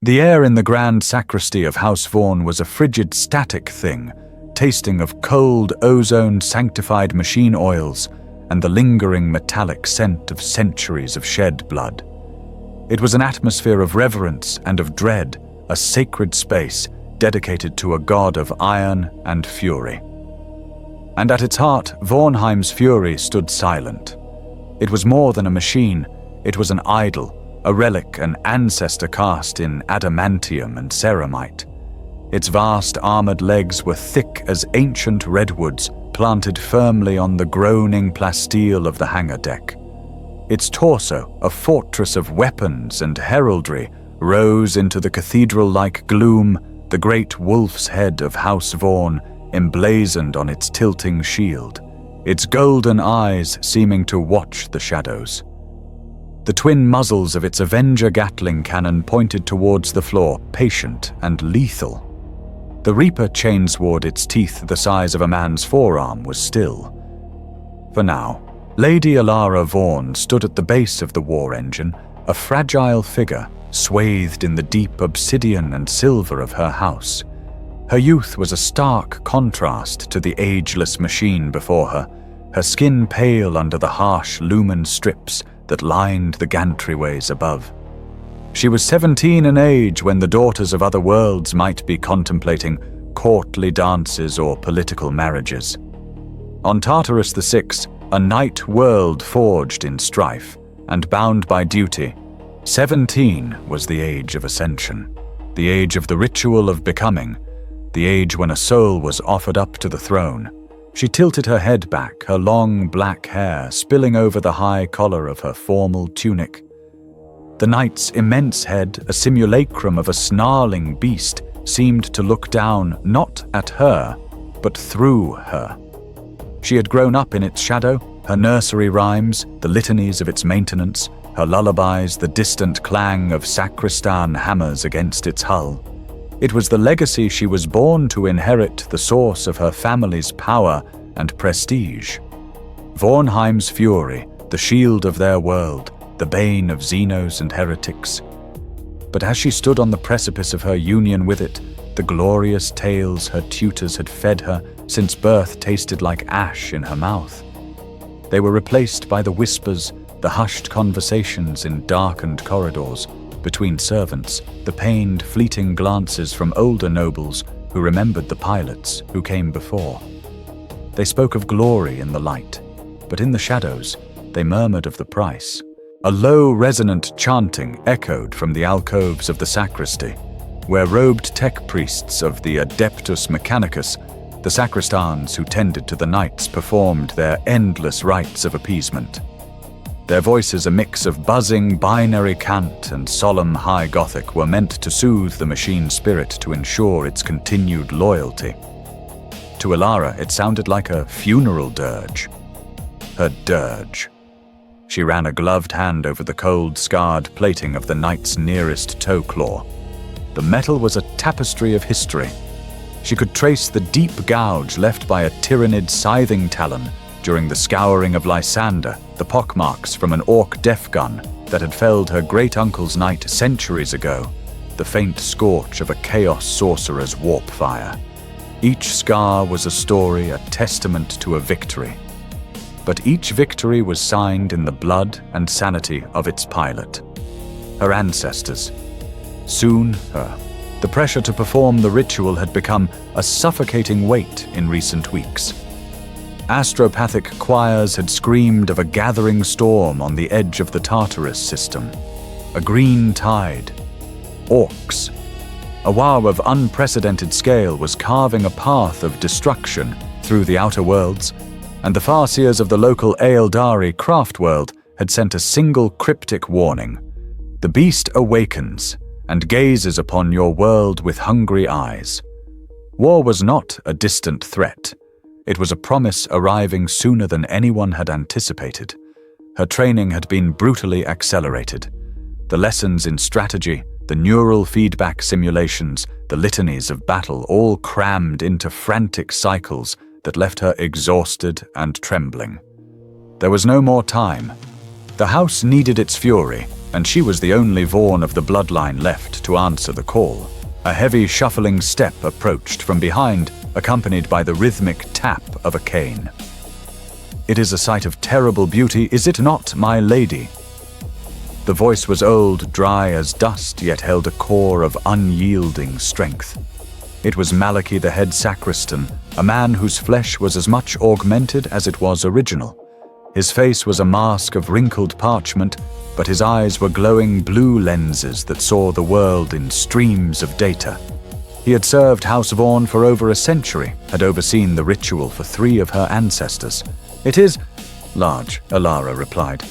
The air in the grand sacristy of House Vaughn was a frigid, static thing, tasting of cold, ozone-sanctified machine oils and the lingering metallic scent of centuries of shed blood. It was an atmosphere of reverence and of dread, a sacred space dedicated to a god of iron and fury. And at its heart, Vornheim's fury stood silent. It was more than a machine, it was an idol, a relic, an ancestor cast in adamantium and ceramite. Its vast armored legs were thick as ancient redwoods planted firmly on the groaning plasteel of the hangar deck. Its torso, a fortress of weapons and heraldry, rose into the cathedral-like gloom, the great wolf's head of House Vaughn emblazoned on its tilting shield, its golden eyes seeming to watch the shadows. The twin muzzles of its Avenger Gatling cannon pointed towards the floor, patient and lethal. The Reaper chainsword, its teeth the size of a man's forearm, was still. For now, Lady Alara Vaughn stood at the base of the war engine, a fragile figure swathed in the deep obsidian and silver of her house. Her youth was a stark contrast to the ageless machine before her skin pale under the harsh lumen strips that lined the gantryways above. She was 17 in age when the daughters of other worlds might be contemplating courtly dances or political marriages. On Tartarus VI, a night world forged in strife and bound by duty, 17 was the age of ascension, the age of the ritual of becoming, the age when a soul was offered up to the throne. She tilted her head back, her long black hair spilling over the high collar of her formal tunic. The knight's immense head, a simulacrum of a snarling beast, seemed to look down not at her, but through her. She had grown up in its shadow, her nursery rhymes, the litanies of its maintenance, her lullabies, the distant clang of sacristan hammers against its hull. It was the legacy she was born to inherit, the source of her family's power and prestige. Vornheim's fury, the shield of their world, the bane of Xenos and heretics. But as she stood on the precipice of her union with it, the glorious tales her tutors had fed her since birth tasted like ash in her mouth. They were replaced by the whispers, the hushed conversations in darkened corridors, between servants, the pained, fleeting glances from older nobles who remembered the pilots who came before. They spoke of glory in the light, but in the shadows, they murmured of the price. A low, resonant chanting echoed from the alcoves of the sacristy, where robed tech priests of the Adeptus Mechanicus, the sacristans who tended to the knights, performed their endless rites of appeasement. Their voices, a mix of buzzing binary cant and solemn high Gothic, were meant to soothe the machine spirit to ensure its continued loyalty. To Alara, it sounded like a funeral dirge. Her dirge. She ran a gloved hand over the cold, scarred plating of the knight's nearest toe claw. The metal was a tapestry of history. She could trace the deep gouge left by a tyrannid scything talon during the scouring of Lysander, the pockmarks from an orc death gun that had felled her great-uncle's knight centuries ago, the faint scorch of a chaos sorcerer's warp fire. Each scar was a story, a testament to a victory. But each victory was signed in the blood and sanity of its pilot, her ancestors. Soon, her. The pressure to perform the ritual had become a suffocating weight in recent weeks. Astropathic choirs had screamed of a gathering storm on the edge of the Tartarus system. A green tide. Orcs. A wow of unprecedented scale was carving a path of destruction through the outer worlds, and the farseers of the local Aeldari craft world had sent a single cryptic warning. The beast awakens and gazes upon your world with hungry eyes. War was not a distant threat. It was a promise arriving sooner than anyone had anticipated. Her training had been brutally accelerated. The lessons in strategy, the neural feedback simulations, the litanies of battle, all crammed into frantic cycles that left her exhausted and trembling. There was no more time. The house needed its fury, and she was the only Vaughn of the bloodline left to answer the call. A heavy, shuffling step approached from behind, accompanied by the rhythmic tap of a cane. "It is a sight of terrible beauty, is it not, my lady?" The voice was old, dry as dust, yet held a core of unyielding strength. It was Malachi the head sacristan, a man whose flesh was as much augmented as it was original. His face was a mask of wrinkled parchment, but his eyes were glowing blue lenses that saw the world in streams of data. He had served House Vaughn for over a century, had overseen the ritual for 3 of her ancestors. "It is large," Alara replied,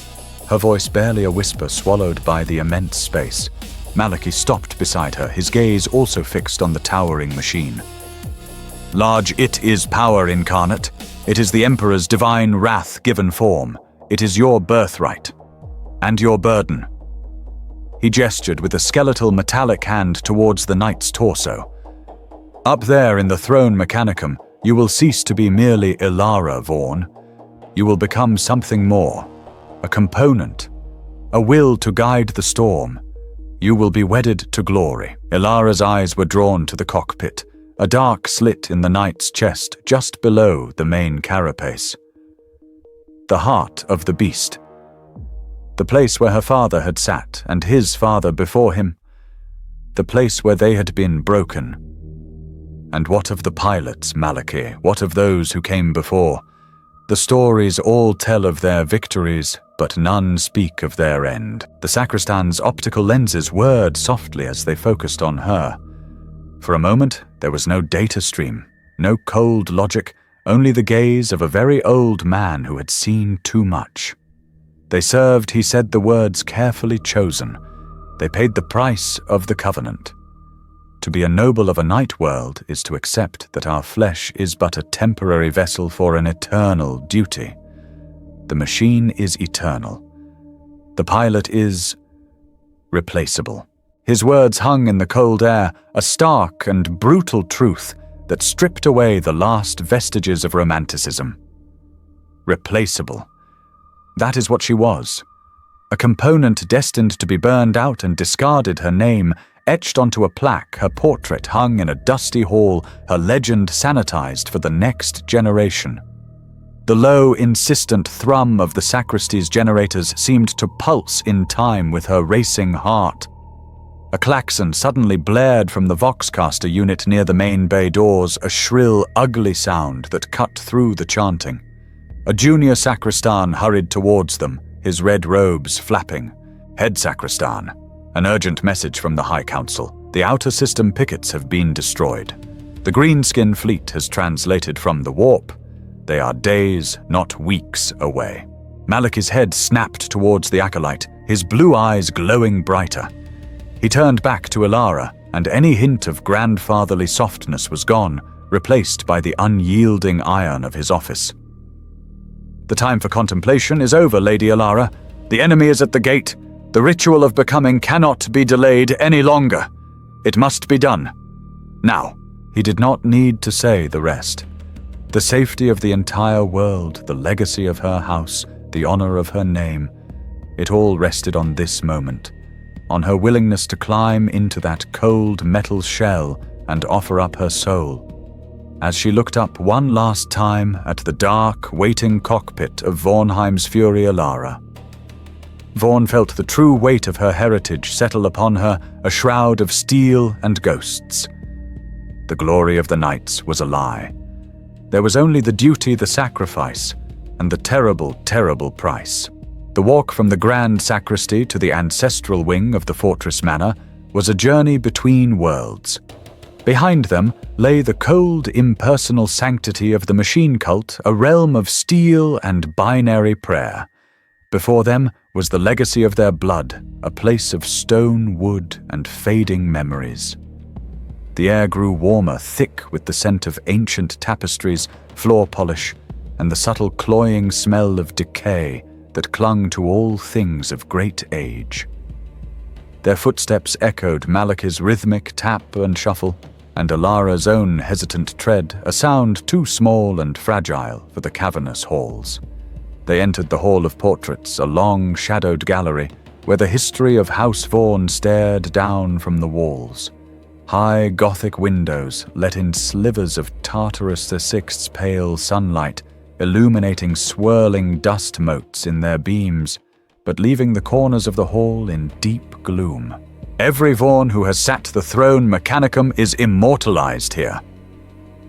her voice barely a whisper swallowed by the immense space. Malachi stopped beside her, his gaze also fixed on the towering machine. "Large, it is power incarnate. It is the Emperor's divine wrath given form. It is your birthright. And your burden." He gestured with a skeletal metallic hand towards the knight's torso. "Up there in the throne mechanicum, you will cease to be merely Alara Vaughn. You will become something more, a component, a will to guide the storm. You will be wedded to glory." Ilara's eyes were drawn to the cockpit, a dark slit in the knight's chest just below the main carapace. The heart of the beast. The place where her father had sat, and his father before him. The place where they had been broken. And what of the pilots, Malachi? What of those who came before? The stories all tell of their victories, but none speak of their end. The sacristan's optical lenses whirred softly as they focused on her. For a moment, there was no data stream, no cold logic, only the gaze of a very old man who had seen too much. They served, he said, the words carefully chosen. They paid the price of the covenant. To be a noble of a night world is to accept that our flesh is but a temporary vessel for an eternal duty. The machine is eternal. The pilot is replaceable. His words hung in the cold air, a stark and brutal truth that stripped away the last vestiges of romanticism. Replaceable. That is what she was. A component destined to be burned out and discarded, her name etched onto a plaque, her portrait hung in a dusty hall, her legend sanitized for the next generation. The low, insistent thrum of the sacristy's generators seemed to pulse in time with her racing heart. A klaxon suddenly blared from the Voxcaster unit near the main bay doors, a shrill, ugly sound that cut through the chanting. A junior sacristan hurried towards them, his red robes flapping. "Head sacristan, an urgent message from the High Council. The outer system pickets have been destroyed. The Greenskin fleet has translated from the warp. They are days, not weeks away." Malachi's head snapped towards the acolyte, his blue eyes glowing brighter. He turned back to Alara, and any hint of grandfatherly softness was gone, replaced by the unyielding iron of his office. "The time for contemplation is over, Lady Alara. The enemy is at the gate. The ritual of becoming cannot be delayed any longer. It must be done. Now." He did not need to say the rest. The safety of the entire world, the legacy of her house, the honor of her name, it all rested on this moment, on her willingness to climb into that cold metal shell and offer up her soul. As she looked up one last time at the dark, waiting cockpit of Vaughnheim's Fury Alara, Vaughn felt the true weight of her heritage settle upon her, a shroud of steel and ghosts. The glory of the knights was a lie. There was only the duty, the sacrifice, and the terrible, terrible price. The walk from the grand sacristy to the ancestral wing of the fortress manor was a journey between worlds. Behind them lay the cold, impersonal sanctity of the machine cult, a realm of steel and binary prayer. Before them was the legacy of their blood, a place of stone, wood, and fading memories. The air grew warmer, thick with the scent of ancient tapestries, floor polish, and the subtle cloying smell of decay that clung to all things of great age. Their footsteps echoed Malachi's rhythmic tap and shuffle, and Alara's own hesitant tread, a sound too small and fragile for the cavernous halls. They entered the Hall of Portraits, a long, shadowed gallery, where the history of House Vaughan stared down from the walls. High Gothic windows let in slivers of Tartarus VI's pale sunlight, illuminating swirling dust motes in their beams, but leaving the corners of the hall in deep gloom. Every Vaughan who has sat the throne mechanicum is immortalized here,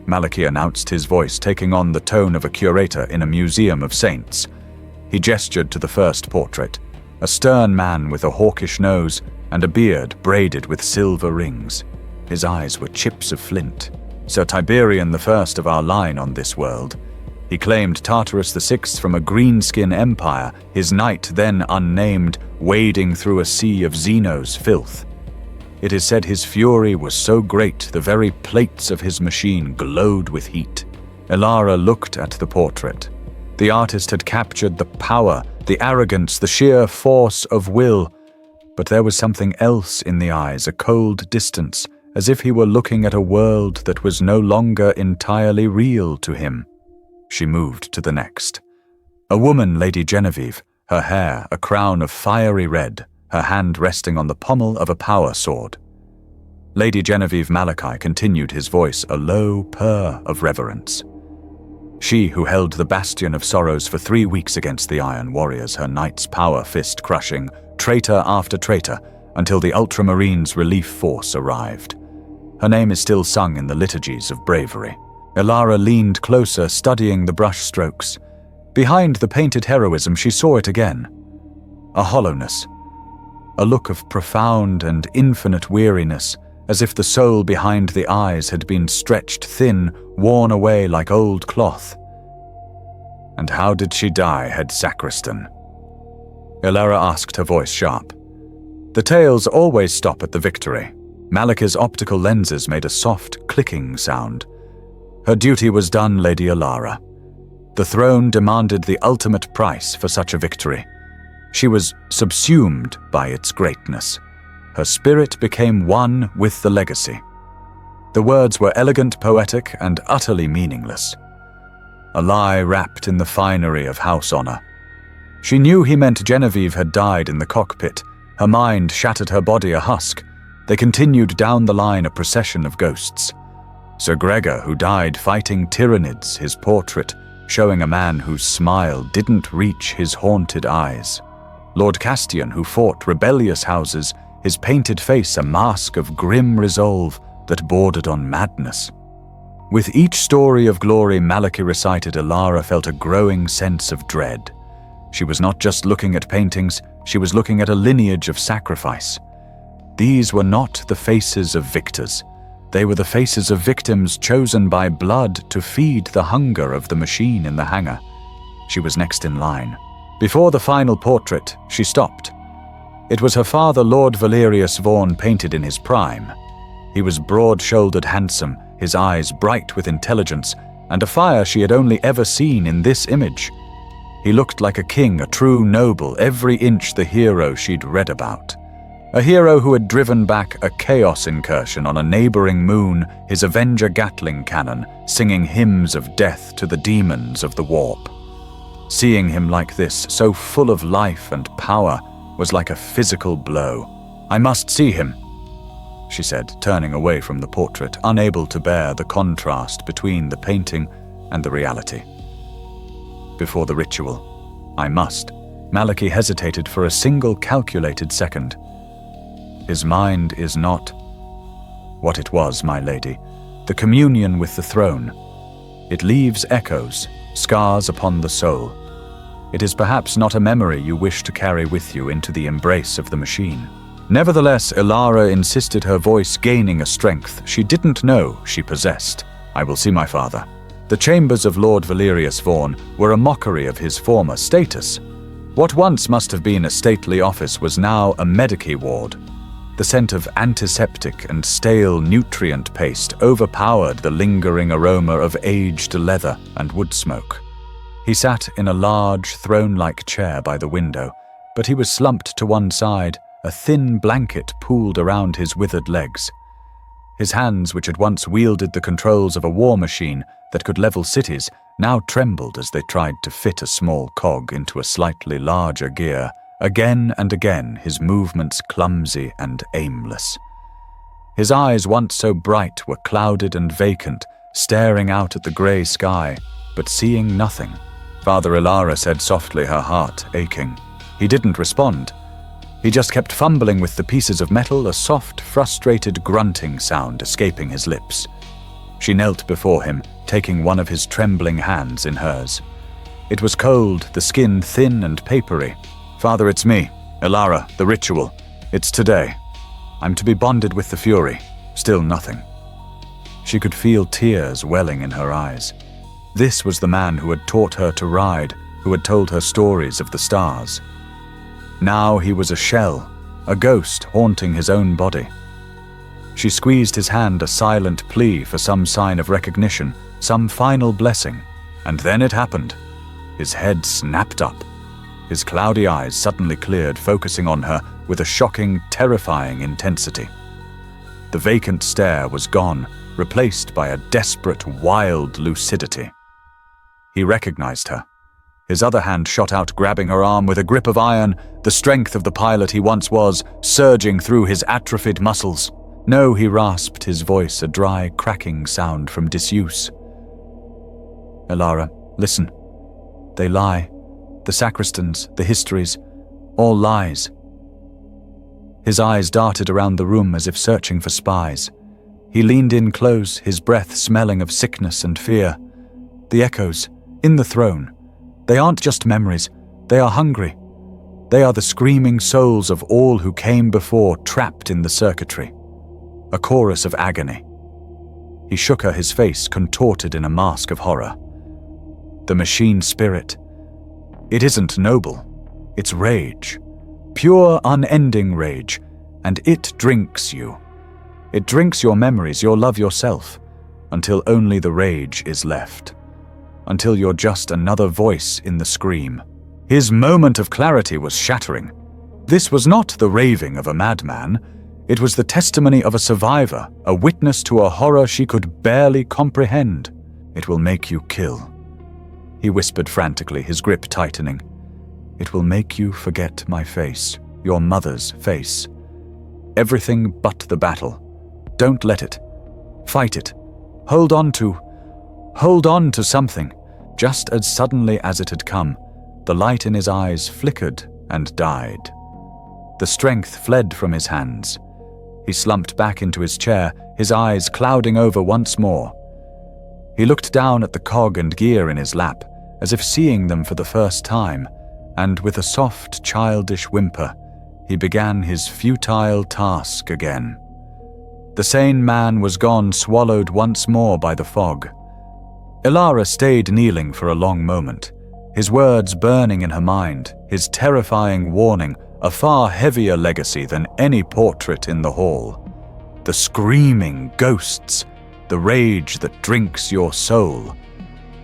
Malachi announced, his voice taking on the tone of a curator in a museum of saints. He gestured to the first portrait, a stern man with a hawkish nose and a beard braided with silver rings. His eyes were chips of flint. Sir Tiberian I of our line on this world. He claimed Tartarus VI from a greenskin empire, his knight then unnamed, wading through a sea of Xeno's filth. It is said his fury was so great the very plates of his machine glowed with heat. Elara looked at the portrait. The artist had captured the power, the arrogance, the sheer force of will. But there was something else in the eyes, a cold distance, as if he were looking at a world that was no longer entirely real to him. She moved to the next. A woman, Lady Genevieve, her hair a crown of fiery red, her hand resting on the pommel of a power sword. Lady Genevieve Malachi continued, his voice a low purr of reverence. She who held the bastion of sorrows for 3 weeks against the Iron Warriors, her knight's power fist crushing, traitor after traitor, until the Ultramarines' relief force arrived. Her name is still sung in the liturgies of bravery. Elara leaned closer, studying the brush strokes. Behind the painted heroism, she saw it again. A hollowness. A look of profound and infinite weariness, as if the soul behind the eyes had been stretched thin, worn away like old cloth. And how did she die, head sacristan? Elara asked, her voice sharp. The tales always stop at the victory. Malachi's optical lenses made a soft, clicking sound. Her duty was done, Lady Elara. The throne demanded the ultimate price for such a victory. She was subsumed by its greatness. Her spirit became one with the legacy. The words were elegant, poetic, and utterly meaningless. A lie wrapped in the finery of house honor. She knew he meant Genevieve had died in the cockpit. Her mind shattered, her body a husk. They continued down the line, a procession of ghosts. Sir Gregor, who died fighting Tyranids, his portrait, showing a man whose smile didn't reach his haunted eyes. Lord Castian, who fought rebellious houses, his painted face a mask of grim resolve that bordered on madness. With each story of glory Malachi recited, Elara felt a growing sense of dread. She was not just looking at paintings, she was looking at a lineage of sacrifice. These were not the faces of victors. They were the faces of victims chosen by blood to feed the hunger of the machine in the hangar. She was next in line. Before the final portrait, she stopped. It was her father, Lord Valerius Vaughan, painted in his prime. He was broad-shouldered, handsome, his eyes bright with intelligence, and a fire she had only ever seen in this image. He looked like a king, a true noble, every inch the hero she'd read about. A hero who had driven back a chaos incursion on a neighboring moon, his Avenger Gatling cannon, singing hymns of death to the demons of the warp. Seeing him like this, so full of life and power, was like a physical blow. I must see him, she said, turning away from the portrait, unable to bear the contrast between the painting and the reality. Before the ritual, I must. Malachi hesitated for a single calculated second. His mind is not what it was, my lady, the communion with the throne. It leaves echoes, scars upon the soul. It is perhaps not a memory you wish to carry with you into the embrace of the machine. Nevertheless, Elara insisted, her voice gaining a strength she didn't know she possessed. I will see my father. The chambers of Lord Valerius Vaughan were a mockery of his former status. What once must have been a stately office was now a medici ward. The scent of antiseptic and stale nutrient paste overpowered the lingering aroma of aged leather and wood smoke. He sat in a large, throne-like chair by the window, but he was slumped to one side, a thin blanket pooled around his withered legs. His hands, which had once wielded the controls of a war machine that could level cities, now trembled as they tried to fit a small cog into a slightly larger gear Again and again, his movements clumsy and aimless. His eyes, once so bright, were clouded and vacant, staring out at the grey sky, but seeing nothing. Father Ilara said softly, her heart aching. He didn't respond. He just kept fumbling with the pieces of metal, a soft, frustrated grunting sound escaping his lips. She knelt before him, taking one of his trembling hands in hers. It was cold, the skin thin and papery. Father, it's me, Ilara, the ritual. It's today. I'm to be bonded with the Fury. Still nothing. She could feel tears welling in her eyes. This was the man who had taught her to ride, who had told her stories of the stars. Now he was a shell, a ghost haunting his own body. She squeezed his hand, a silent plea for some sign of recognition, some final blessing, and then it happened. His head snapped up. His cloudy eyes suddenly cleared, focusing on her with a shocking, terrifying intensity. The vacant stare was gone, replaced by a desperate, wild lucidity. He recognized her. His other hand shot out, grabbing her arm with a grip of iron, the strength of the pilot he once was, surging through his atrophied muscles. No, he rasped, his voice a dry, cracking sound from disuse. Ilara, listen. They lie. The sacristans, the histories, all lies. His eyes darted around the room as if searching for spies. He leaned in close, his breath smelling of sickness and fear. The echoes, in the throne. They aren't just memories, they are hungry. They are the screaming souls of all who came before, trapped in the circuitry. A chorus of agony. He shook her, his face contorted in a mask of horror. The machine spirit. It isn't noble. It's rage. Pure, unending rage. And it drinks you. It drinks your memories, your love, yourself, until only the rage is left. Until you're just another voice in the scream. His moment of clarity was shattering. This was not the raving of a madman. It was the testimony of a survivor, a witness to a horror she could barely comprehend. It will make you kill. He whispered frantically, his grip tightening. It will make you forget my face, your mother's face. Everything but the battle. Don't let it. Fight it. Hold on to something. Just as suddenly as it had come, the light in his eyes flickered and died. The strength fled from his hands. He slumped back into his chair, his eyes clouding over once more. He looked down at the cog and gear in his lap, as if seeing them for the first time, and with a soft, childish whimper, he began his futile task again. The sane man was gone, swallowed once more by the fog. Ilara stayed kneeling for a long moment, his words burning in her mind, his terrifying warning, a far heavier legacy than any portrait in the hall. The screaming ghosts, the rage that drinks your soul.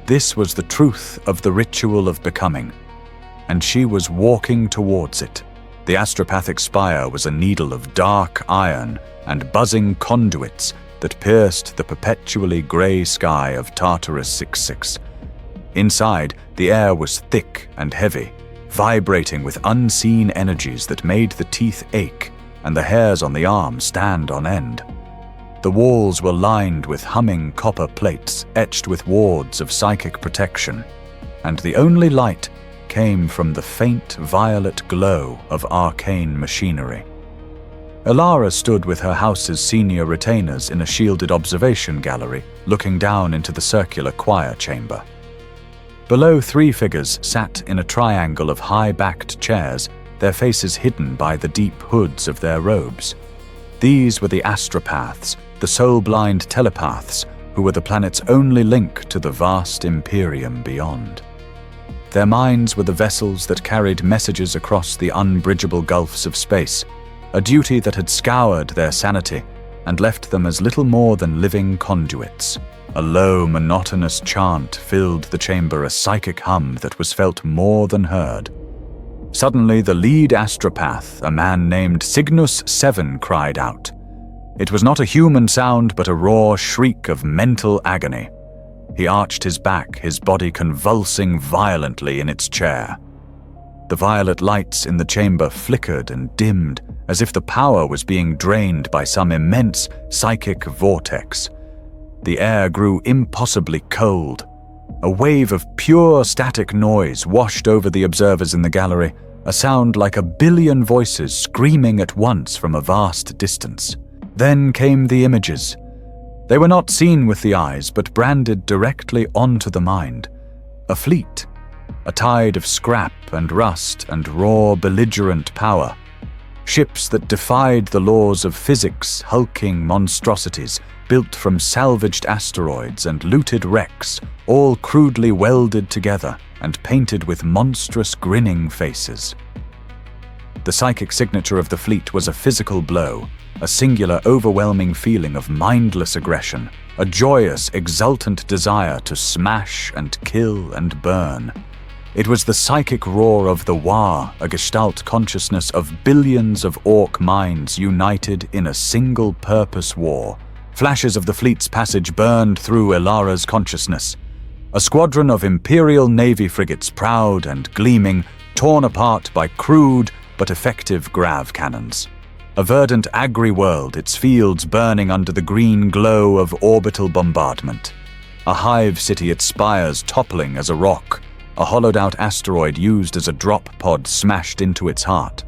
This was the truth of the ritual of becoming, and she was walking towards it. The astropathic spire was a needle of dark iron and buzzing conduits that pierced the perpetually grey sky of Tartarus 66. Inside, the air was thick and heavy, vibrating with unseen energies that made the teeth ache and the hairs on the arm stand on end. The walls were lined with humming copper plates etched with wards of psychic protection, and the only light came from the faint violet glow of arcane machinery. Ilara stood with her house's senior retainers in a shielded observation gallery, looking down into the circular choir chamber. Below, 3 figures sat in a triangle of high-backed chairs, their faces hidden by the deep hoods of their robes. These were the astropaths, the soul-blind telepaths, who were the planet's only link to the vast Imperium beyond. Their minds were the vessels that carried messages across the unbridgeable gulfs of space, a duty that had scoured their sanity and left them as little more than living conduits. A low, monotonous chant filled the chamber, a psychic hum that was felt more than heard. Suddenly, the lead astropath, a man named Cygnus 7, cried out. It was not a human sound, but a raw shriek of mental agony. He arched his back, his body convulsing violently in its chair. The violet lights in the chamber flickered and dimmed, as if the power was being drained by some immense psychic vortex. The air grew impossibly cold. A wave of pure static noise washed over the observers in the gallery, a sound like a billion voices screaming at once from a vast distance. Then came the images. They were not seen with the eyes, but branded directly onto the mind. A fleet. A tide of scrap and rust and raw, belligerent power. Ships that defied the laws of physics, hulking monstrosities, built from salvaged asteroids and looted wrecks, all crudely welded together and painted with monstrous grinning faces. The psychic signature of the fleet was a physical blow, a singular, overwhelming feeling of mindless aggression, a joyous, exultant desire to smash and kill and burn. It was the psychic roar of the War, a gestalt consciousness of billions of orc minds united in a single-purpose war. Flashes of the fleet's passage burned through Elara's consciousness. A squadron of Imperial Navy frigates, proud and gleaming, torn apart by crude but effective grav cannons. A verdant agri-world, its fields burning under the green glow of orbital bombardment. A hive city, its spires toppling as a rock, a hollowed-out asteroid used as a drop pod smashed into its heart.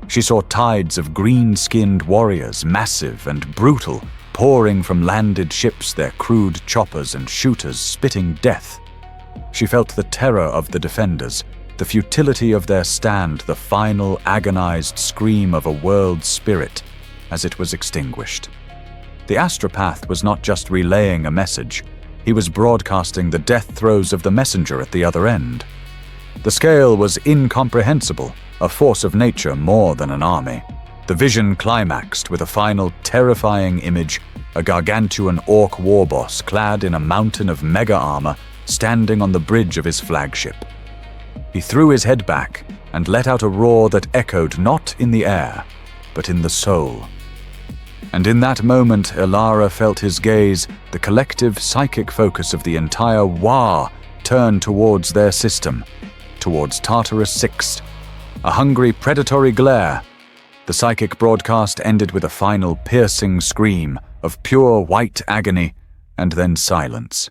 She saw tides of green-skinned warriors, massive and brutal, pouring from landed ships, their crude choppers and shooters spitting death. She felt the terror of the defenders, the futility of their stand, the final agonized scream of a world spirit as it was extinguished. The astropath was not just relaying a message, he was broadcasting the death throes of the messenger at the other end. The scale was incomprehensible, a force of nature more than an army. The vision climaxed with a final terrifying image, a gargantuan orc warboss clad in a mountain of mega armor standing on the bridge of his flagship. He threw his head back and let out a roar that echoed not in the air, but in the soul. And in that moment, Elara felt his gaze, the collective psychic focus of the entire War, turn towards their system, towards Tartarus 6. A hungry, predatory glare. The psychic broadcast ended with a final piercing scream of pure white agony, and then silence.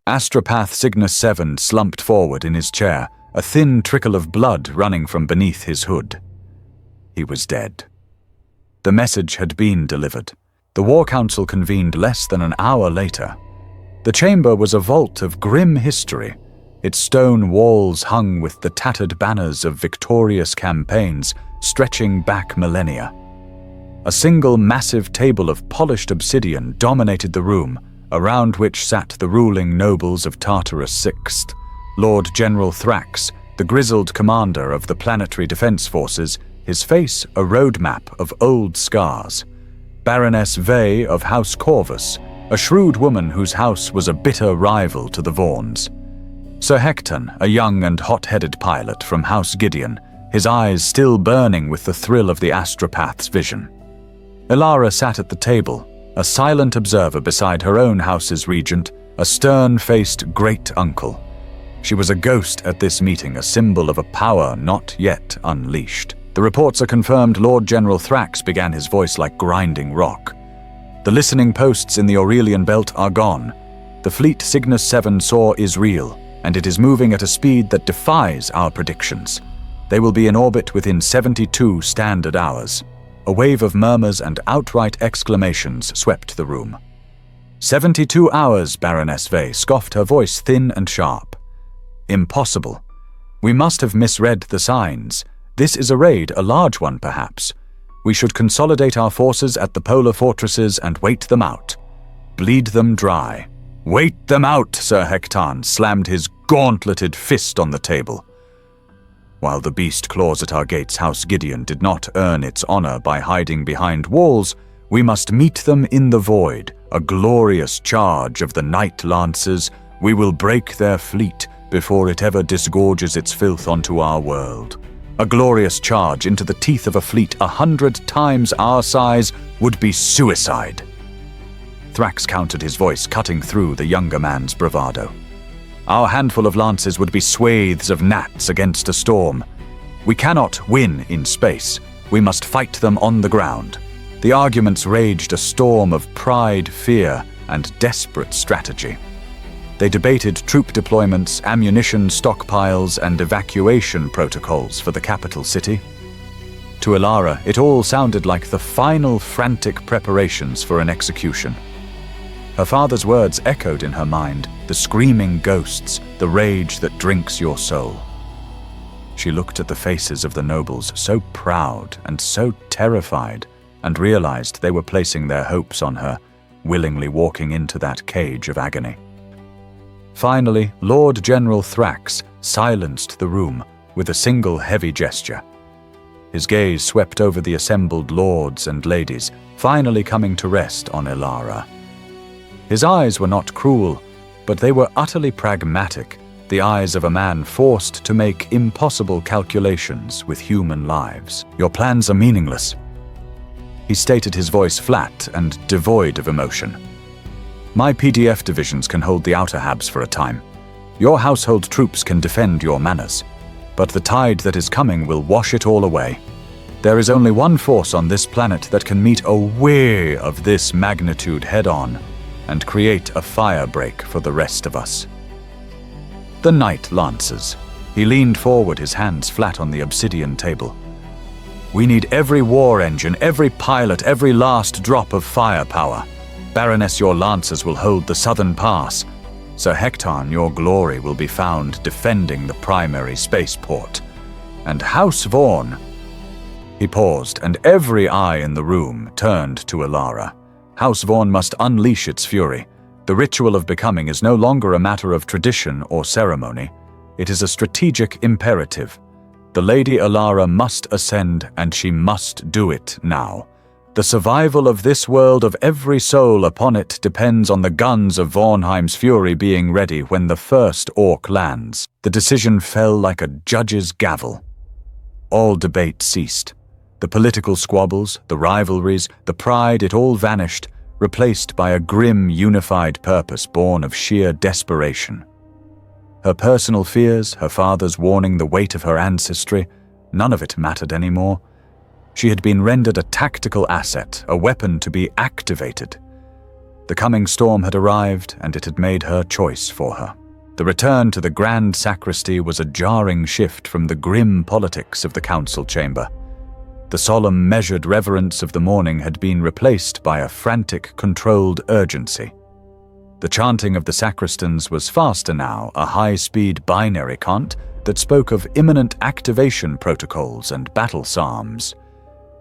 Astropath Cygnus 7 slumped forward in his chair, a thin trickle of blood running from beneath his hood. He was dead. The message had been delivered. The War Council convened less than an hour later. The chamber was a vault of grim history, its stone walls hung with the tattered banners of victorious campaigns stretching back millennia. A single massive table of polished obsidian dominated the room, around which sat the ruling nobles of Tartarus 6, Lord General Thrax, the grizzled commander of the planetary defense forces, his face a roadmap of old scars. Baroness Vey of House Corvus, a shrewd woman whose house was a bitter rival to the Vaughns. Sir Hecton, a young and hot-headed pilot from House Gideon, his eyes still burning with the thrill of the astropath's vision. Elara sat at the table, a silent observer beside her own house's regent, a stern-faced great-uncle. She was a ghost at this meeting, a symbol of a power not yet unleashed. The reports are confirmed Lord General Thrax began, his voice like grinding rock. The listening posts in the Aurelian Belt are gone. The fleet Cygnus 7 saw is real, and it is moving at a speed that defies our predictions. They will be in orbit within 72 standard hours. A wave of murmurs and outright exclamations swept the room. 72 hours, Baroness Vey scoffed, her voice thin and sharp. Impossible. We must have misread the signs. This is a raid, a large one perhaps. We should consolidate our forces at the polar fortresses and wait them out. Bleed them dry. Wait them out, Sir Hecton slammed his gauntleted fist on the table. While the beast claws at our gates, House Gideon did not earn its honor by hiding behind walls, we must meet them in the void, a glorious charge of the Night Lancers. We will break their fleet before it ever disgorges its filth onto our world. A glorious charge into the teeth of a fleet 100 times our size would be suicide. Thrax countered, his voice cutting through the younger man's bravado. Our handful of lances would be swathes of gnats against a storm. We cannot win in space. We must fight them on the ground. The arguments raged a storm of pride, fear, and desperate strategy. They debated troop deployments, ammunition stockpiles, and evacuation protocols for the capital city. To Elara, it all sounded like the final frantic preparations for an execution. Her father's words echoed in her mind, the screaming ghosts, the rage that drinks your soul. She looked at the faces of the nobles, so proud and so terrified, and realized they were placing their hopes on her, willingly walking into that cage of agony. Finally, Lord General Thrax silenced the room with a single heavy gesture. His gaze swept over the assembled lords and ladies, finally coming to rest on Elara. His eyes were not cruel, but they were utterly pragmatic, the eyes of a man forced to make impossible calculations with human lives. Your plans are meaningless. He stated, his voice flat and devoid of emotion. My PDF divisions can hold the outer habs for a time. Your household troops can defend your manors, but the tide that is coming will wash it all away. There is only one force on this planet that can meet a wave of this magnitude head-on and create a fire break for the rest of us. The Knight Lancers. He leaned forward, his hands flat on the obsidian table. We need every war engine, every pilot, every last drop of firepower. Baroness, your lancers will hold the southern pass. Sir Hectorn, your glory will be found defending the primary spaceport. And House Vaughn. He paused, and every eye in the room turned to Elara. House Vaughn must unleash its fury. The ritual of becoming is no longer a matter of tradition or ceremony. It is a strategic imperative. The Lady Elara must ascend, and she must do it now. The survival of this world, of every soul upon it, depends on the guns of Vornheim's fury being ready when the first orc lands. The decision fell like a judge's gavel. All debate ceased. The political squabbles, the rivalries, the pride, it all vanished, replaced by a grim, unified purpose born of sheer desperation. Her personal fears, her father's warning, the weight of her ancestry, none of it mattered anymore. She had been rendered a tactical asset, a weapon to be activated. The coming storm had arrived, and it had made her choice for her. The return to the grand sacristy was a jarring shift from the grim politics of the council chamber. The solemn, measured reverence of the morning had been replaced by a frantic, controlled urgency. The chanting of the sacristans was faster now, a high-speed binary cant that spoke of imminent activation protocols and battle psalms.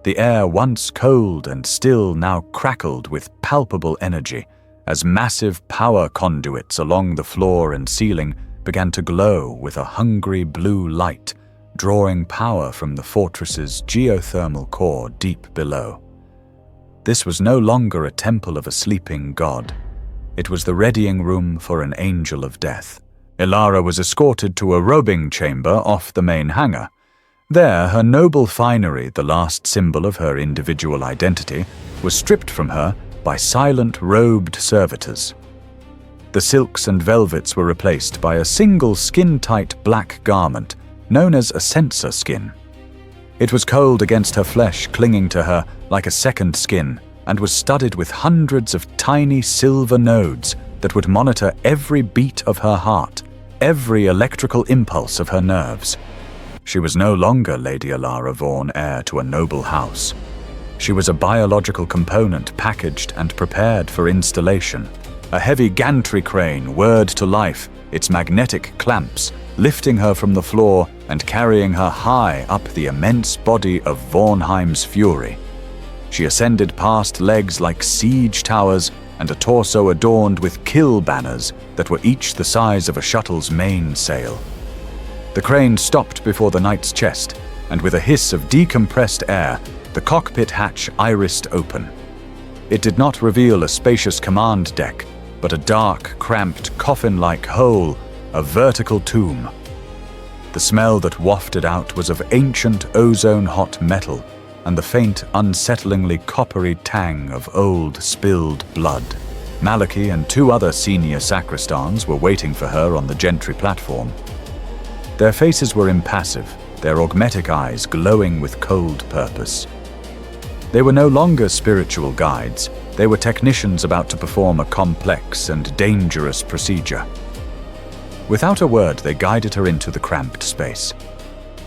The air, once cold and still, now crackled with palpable energy as massive power conduits along the floor and ceiling began to glow with a hungry blue light, drawing power from the fortress's geothermal core deep below. This was no longer a temple of a sleeping god. It was the readying room for an angel of death. Elara was escorted to a robing chamber off the main hangar. There, her noble finery, the last symbol of her individual identity, was stripped from her by silent, robed servitors. The silks and velvets were replaced by a single skin-tight black garment known as a censer skin. It was cold against her flesh, clinging to her like a second skin, and was studded with hundreds of tiny silver nodes that would monitor every beat of her heart, every electrical impulse of her nerves. She was no longer Lady Elara Vaughn, heir to a noble house. She was a biological component packaged and prepared for installation. A heavy gantry crane whirred to life, its magnetic clamps lifting her from the floor and carrying her high up the immense body of Vornheim's fury. She ascended past legs like siege towers and a torso adorned with kill banners that were each the size of a shuttle's mainsail. The crane stopped before the knight's chest, and with a hiss of decompressed air, the cockpit hatch irised open. It did not reveal a spacious command deck, but a dark, cramped, coffin-like hole, a vertical tomb. The smell that wafted out was of ancient ozone-hot metal and the faint, unsettlingly coppery tang of old spilled blood. Maliki and 2 other senior sacristans were waiting for her on the gentry platform. Their faces were impassive, their augmetic eyes glowing with cold purpose. They were no longer spiritual guides, they were technicians about to perform a complex and dangerous procedure. Without a word, they guided her into the cramped space.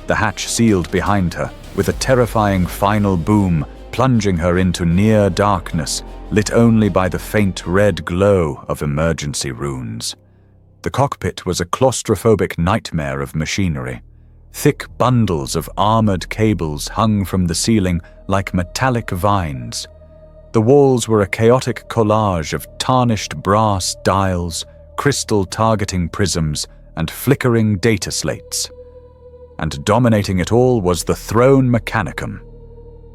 The hatch sealed behind her, with a terrifying final boom, plunging her into near darkness, lit only by the faint red glow of emergency runes. The cockpit was a claustrophobic nightmare of machinery. Thick bundles of armored cables hung from the ceiling like metallic vines. The walls were a chaotic collage of tarnished brass dials, crystal targeting prisms, and flickering data slates. And dominating it all was the throne mechanicum.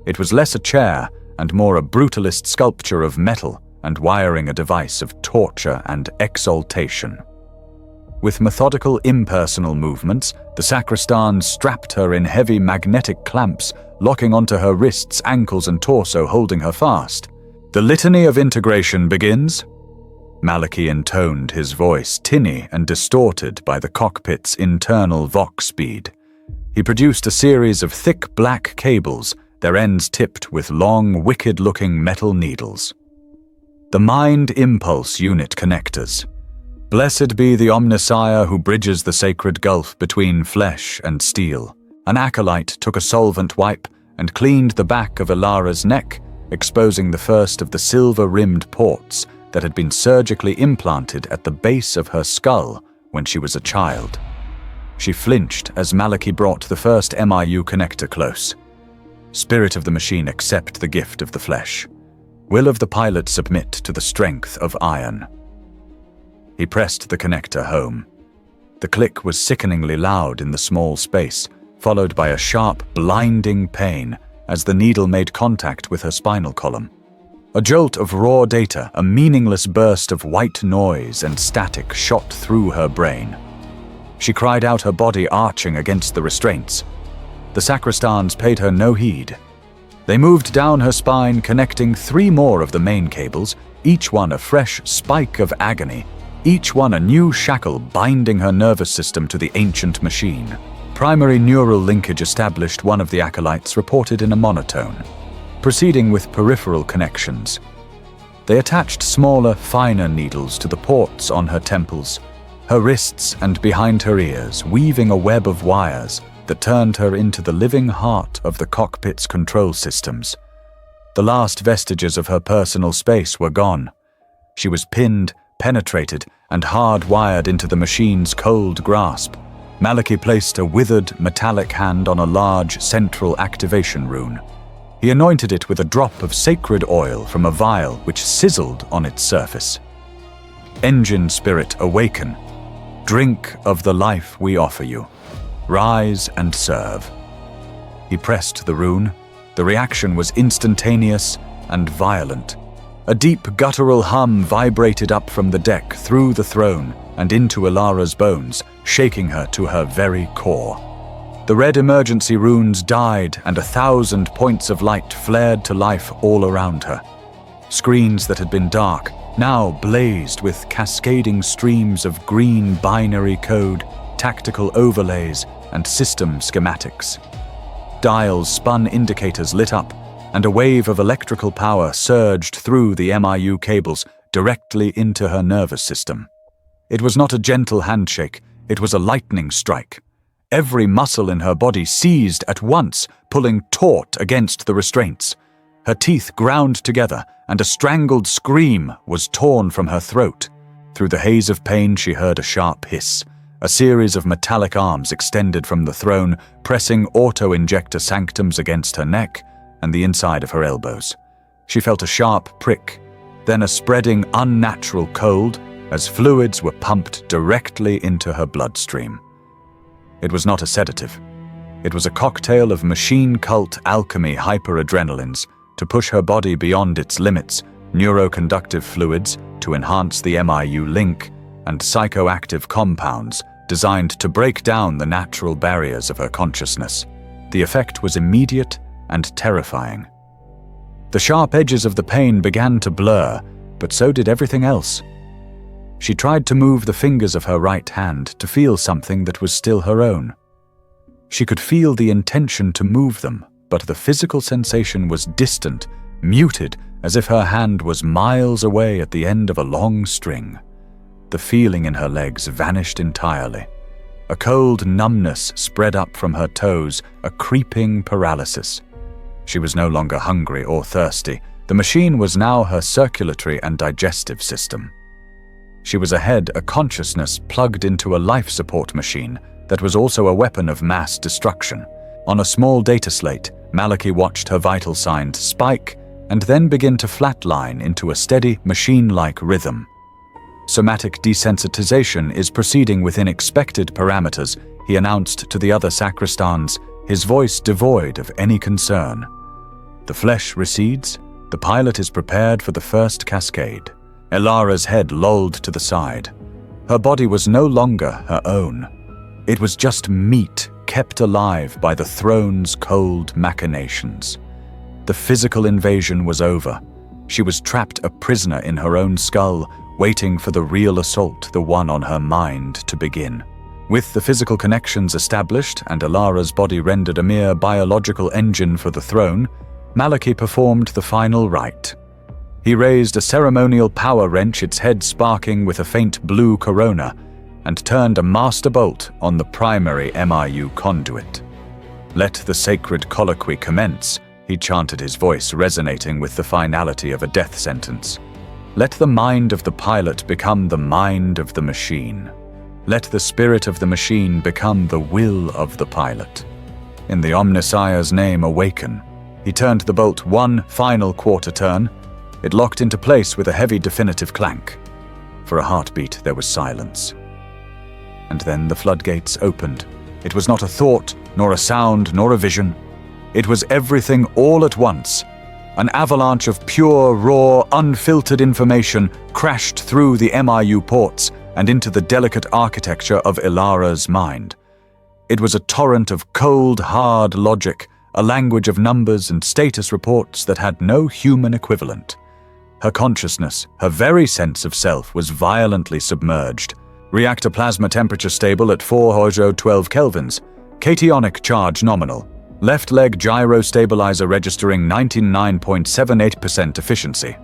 It was less a chair and more a brutalist sculpture of metal and wiring a device of torture and exaltation. With methodical impersonal movements, the sacristans strapped her in heavy magnetic clamps, locking onto her wrists, ankles, and torso, holding her fast. "The litany of integration begins." Maliki intoned, his voice tinny and distorted by the cockpit's internal vox speed. He produced a series of thick black cables, their ends tipped with long, wicked-looking metal needles. The Mind Impulse Unit Connectors. Blessed be the Omnissiah who bridges the sacred gulf between flesh and steel. An acolyte took a solvent wipe and cleaned the back of Ilara's neck, exposing the first of the silver-rimmed ports that had been surgically implanted at the base of her skull when she was a child. She flinched as Maliki brought the first MIU connector close. Spirit of the machine, accept the gift of the flesh. Will of the pilot submit to the strength of iron. He pressed the connector home. The click was sickeningly loud in the small space, followed by a sharp, blinding pain as the needle made contact with her spinal column. A jolt of raw data, a meaningless burst of white noise and static shot through her brain. She cried out, her body arching against the restraints. The sacristans paid her no heed. They moved down her spine, connecting 3 more of the main cables, each one a fresh spike of agony, each one a new shackle binding her nervous system to the ancient machine. Primary neural linkage established, one of the acolytes reported in a monotone, proceeding with peripheral connections. They attached smaller, finer needles to the ports on her temples, her wrists and behind her ears, weaving a web of wires that turned her into the living heart of the cockpit's control systems. The last vestiges of her personal space were gone. She was pinned, penetrated, and hard-wired into the machine's cold grasp. Maliki placed a withered, metallic hand on a large, central activation rune. He anointed it with a drop of sacred oil from a vial which sizzled on its surface. Engine spirit, awaken. Drink of the life we offer you. Rise and serve. He pressed the rune. The reaction was instantaneous and violent. A deep guttural hum vibrated up from the deck through the throne and into Ilara's bones, shaking her to her very core. The red emergency runes died and 1,000 points of light flared to life all around her. Screens that had been dark now blazed with cascading streams of green binary code, tactical overlays, and system schematics. Dials spun, indicators lit up, and a wave of electrical power surged through the MIU cables directly into her nervous system. It was not a gentle handshake, it was a lightning strike. Every muscle in her body seized at once, pulling taut against the restraints. Her teeth ground together, and a strangled scream was torn from her throat. Through the haze of pain, she heard a sharp hiss. A series of metallic arms extended from the throne, pressing auto-injector sanctums against her neck and the inside of her elbows. She felt a sharp prick, then a spreading, unnatural cold as fluids were pumped directly into her bloodstream. It was not a sedative. It was a cocktail of machine cult alchemy hyperadrenalines to push her body beyond its limits, neuroconductive fluids to enhance the MIU link, and psychoactive compounds designed to break down the natural barriers of her consciousness. The effect was immediate and terrifying. The sharp edges of the pain began to blur, but so did everything else. She tried to move the fingers of her right hand to feel something that was still her own. She could feel the intention to move them, but the physical sensation was distant, muted, as if her hand was miles away at the end of a long string. The feeling in her legs vanished entirely. A cold numbness spread up from her toes, a creeping paralysis. She was no longer hungry or thirsty. The machine was now her circulatory and digestive system. She was ahead, a consciousness plugged into a life support machine that was also a weapon of mass destruction. On a small data slate, Maliki watched her vital signs spike and then begin to flatline into a steady, machine-like rhythm. Somatic desensitization is proceeding within expected parameters, he announced to the other sacristans, his voice devoid of any concern. The flesh recedes. The pilot is prepared for the first cascade. Elara's head lolled to the side. Her body was no longer her own. It was just meat kept alive by the throne's cold machinations. The physical invasion was over. She was trapped a prisoner in her own skull, waiting for the real assault, the one on her mind, to begin. With the physical connections established and Elara's body rendered a mere biological engine for the throne, Maliki performed the final rite. He raised a ceremonial power wrench, its head sparking with a faint blue corona, and turned a master bolt on the primary MIU conduit. "Let the sacred colloquy commence," he chanted, his voice resonating with the finality of a death sentence. "Let the mind of the pilot become the mind of the machine. Let the spirit of the machine become the will of the pilot. In the Omnissiah's name, awaken." He turned the bolt one final quarter turn. It locked into place with a heavy definitive clank. For a heartbeat, there was silence. And then the floodgates opened. It was not a thought, nor a sound, nor a vision. It was everything all at once. An avalanche of pure, raw, unfiltered information crashed through the MIU ports and into the delicate architecture of Elara's mind. It was a torrent of cold, hard logic, a language of numbers and status reports that had no human equivalent. Her consciousness, her very sense of self, was violently submerged. Reactor plasma temperature stable at 412 kelvins. Cationic charge nominal. Left leg gyro stabilizer registering 99.78% efficiency.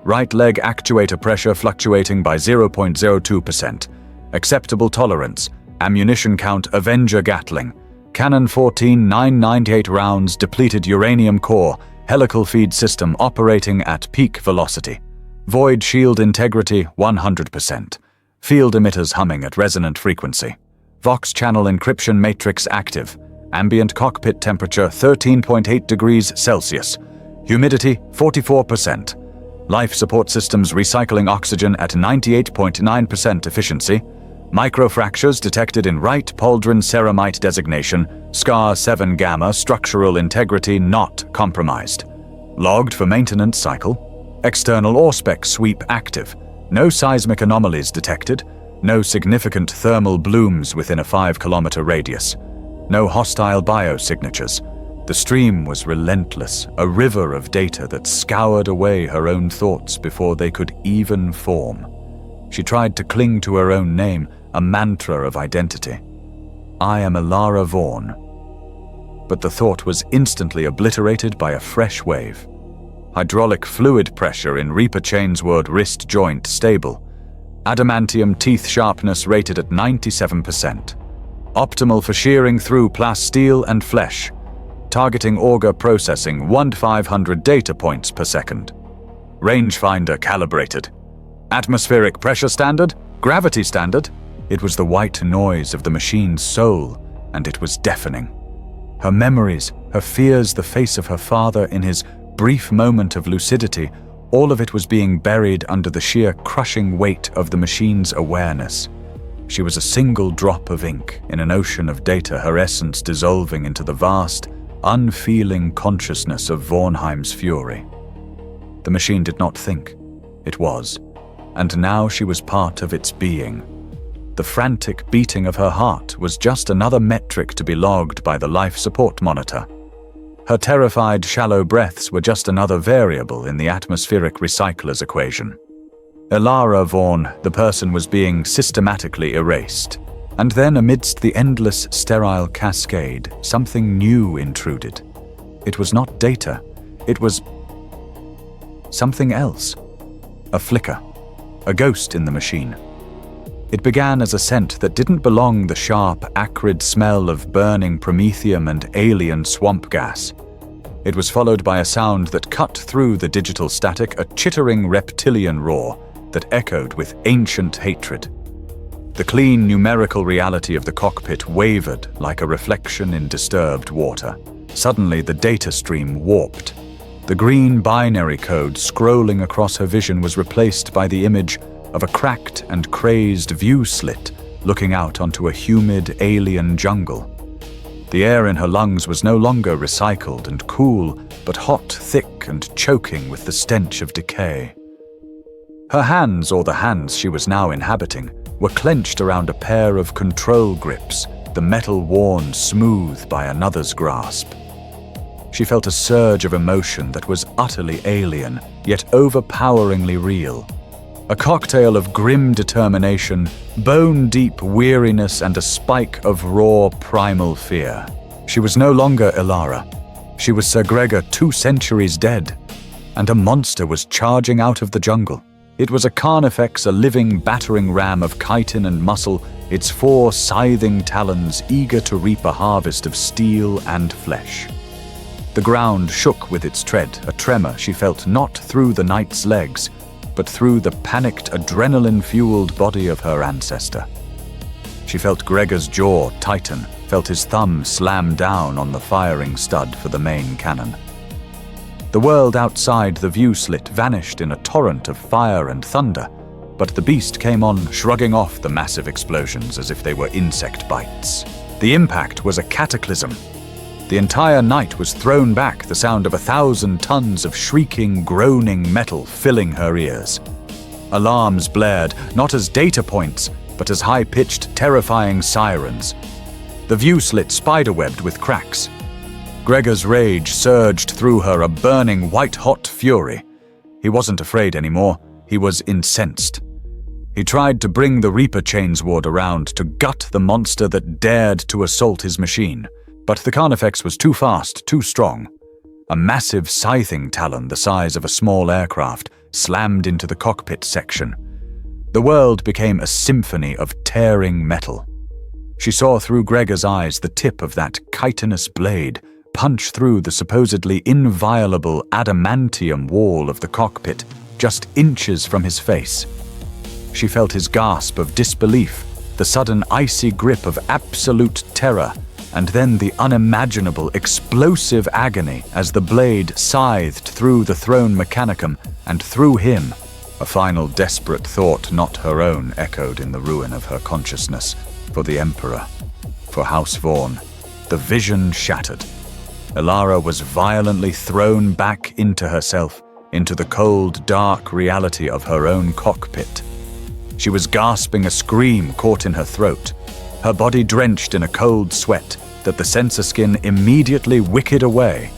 Right leg actuator pressure fluctuating by 0.02%. Acceptable tolerance. Ammunition count Avenger Gatling. Cannon 14 998 rounds, depleted uranium core, helical feed system operating at peak velocity. Void shield integrity 100%. Field emitters humming at resonant frequency. Vox channel encryption matrix active. Ambient cockpit temperature 13.8 degrees Celsius. Humidity 44%. Life support systems recycling oxygen at 98.9% efficiency. Microfractures detected in right pauldron ceramite designation, SCAR 7 gamma, structural integrity not compromised. Logged for maintenance cycle. External Auspex sweep active. No seismic anomalies detected. No significant thermal blooms within a 5-kilometer radius. No hostile biosignatures. The stream was relentless, a river of data that scoured away her own thoughts before they could even form. She tried to cling to her own name, a mantra of identity. I am Elara Vaughn. But the thought was instantly obliterated by a fresh wave. Hydraulic fluid pressure in Reaper Chainsword wrist joint stable. Adamantium teeth sharpness rated at 97%. Optimal for shearing through plasteel and flesh. Targeting auger processing 1/500 data points per second. Rangefinder calibrated. Atmospheric pressure standard? Gravity standard? It was the white noise of the machine's soul, and it was deafening. Her memories, her fears, the face of her father in his brief moment of lucidity, all of it was being buried under the sheer crushing weight of the machine's awareness. She was a single drop of ink in an ocean of data, her essence dissolving into the vast, unfeeling consciousness of Vornheim's fury. The machine did not think. It was. And now she was part of its being. The frantic beating of her heart was just another metric to be logged by the life support monitor. Her terrified, shallow breaths were just another variable in the atmospheric recycler's equation. Elara Vaughn, the person, was being systematically erased. And then, amidst the endless, sterile cascade, something new intruded. It was not data. It was something else. A flicker. A ghost in the machine. It began as a scent that didn't belong, the sharp, acrid smell of burning promethium and alien swamp gas. It was followed by a sound that cut through the digital static, a chittering reptilian roar that echoed with ancient hatred. The clean numerical reality of the cockpit wavered like a reflection in disturbed water. Suddenly, the data stream warped. The green binary code scrolling across her vision was replaced by the image of a cracked and crazed view slit looking out onto a humid alien jungle. The air in her lungs was no longer recycled and cool, but hot, thick, and choking with the stench of decay. Her hands, or the hands she was now inhabiting, were clenched around a pair of control grips, the metal worn smooth by another's grasp. She felt a surge of emotion that was utterly alien, yet overpoweringly real. A cocktail of grim determination, bone-deep weariness, and a spike of raw primal fear. She was no longer Elara. She was Sir Gregor 2 centuries dead, and a monster was charging out of the jungle. It was a carnifex, a living battering ram of chitin and muscle, its 4 scything talons eager to reap a harvest of steel and flesh. The ground shook with its tread, a tremor she felt not through the knight's legs, but through the panicked, adrenaline-fueled body of her ancestor. She felt Gregor's jaw tighten, felt his thumb slam down on the firing stud for the main cannon. The world outside the view slit vanished in a torrent of fire and thunder, but the beast came on, shrugging off the massive explosions as if they were insect bites. The impact was a cataclysm. The entire night was thrown back, the sound of 1,000 tons of shrieking, groaning metal filling her ears. Alarms blared, not as data points, but as high-pitched, terrifying sirens. The view slit spiderwebbed with cracks. Gregor's rage surged through her, a burning, white-hot fury. He wasn't afraid anymore. He was incensed. He tried to bring the Reaper Chainsword around to gut the monster that dared to assault his machine. But the Carnifex was too fast, too strong. A massive scything talon the size of a small aircraft slammed into the cockpit section. The world became a symphony of tearing metal. She saw through Gregor's eyes the tip of that chitinous blade punch through the supposedly inviolable adamantium wall of the cockpit, just inches from his face. She felt his gasp of disbelief, the sudden icy grip of absolute terror, and then the unimaginable, explosive agony as the blade scythed through the throne mechanicum and through him. A final desperate thought, not her own, echoed in the ruin of her consciousness. For the Emperor, for House Vaughn, the vision shattered. Elara was violently thrown back into herself, into the cold, dark reality of her own cockpit. She was gasping, a scream caught in her throat, her body drenched in a cold sweat that the sensor skin immediately wicked away.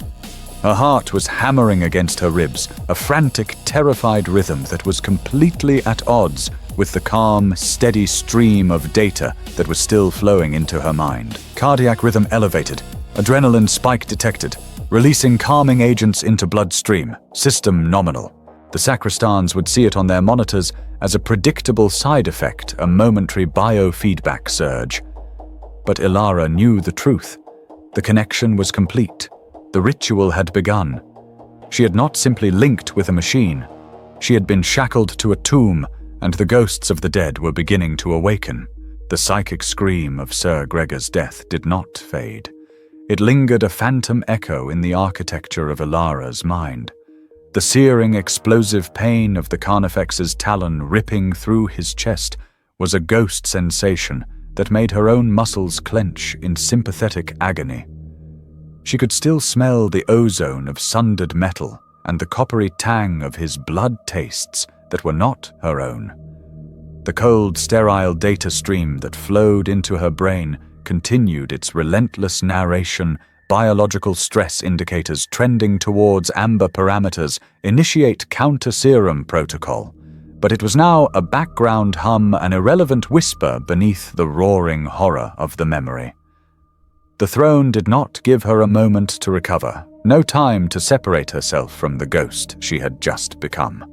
Her heart was hammering against her ribs, a frantic, terrified rhythm that was completely at odds with the calm, steady stream of data that was still flowing into her mind. Cardiac rhythm elevated, adrenaline spike detected, releasing calming agents into bloodstream, system nominal. The sacristans would see it on their monitors as a predictable side effect, a momentary biofeedback surge. But Elara knew the truth. The connection was complete. The ritual had begun. She had not simply linked with a machine. She had been shackled to a tomb, and the ghosts of the dead were beginning to awaken. The psychic scream of Sir Gregor's death did not fade. It lingered, a phantom echo in the architecture of Elara's mind. The searing, explosive pain of the Carnifex's talon ripping through his chest was a ghost sensation that made her own muscles clench in sympathetic agony. She could still smell the ozone of sundered metal and the coppery tang of his blood tastes that were not her own. The cold, sterile data stream that flowed into her brain continued its relentless narration. Biological stress indicators trending towards amber parameters. Initiate counter-serum protocol. but it was now a background hum, an irrelevant whisper beneath the roaring horror of the memory. The throne did not give her a moment to recover, no time to separate herself from the ghost she had just become.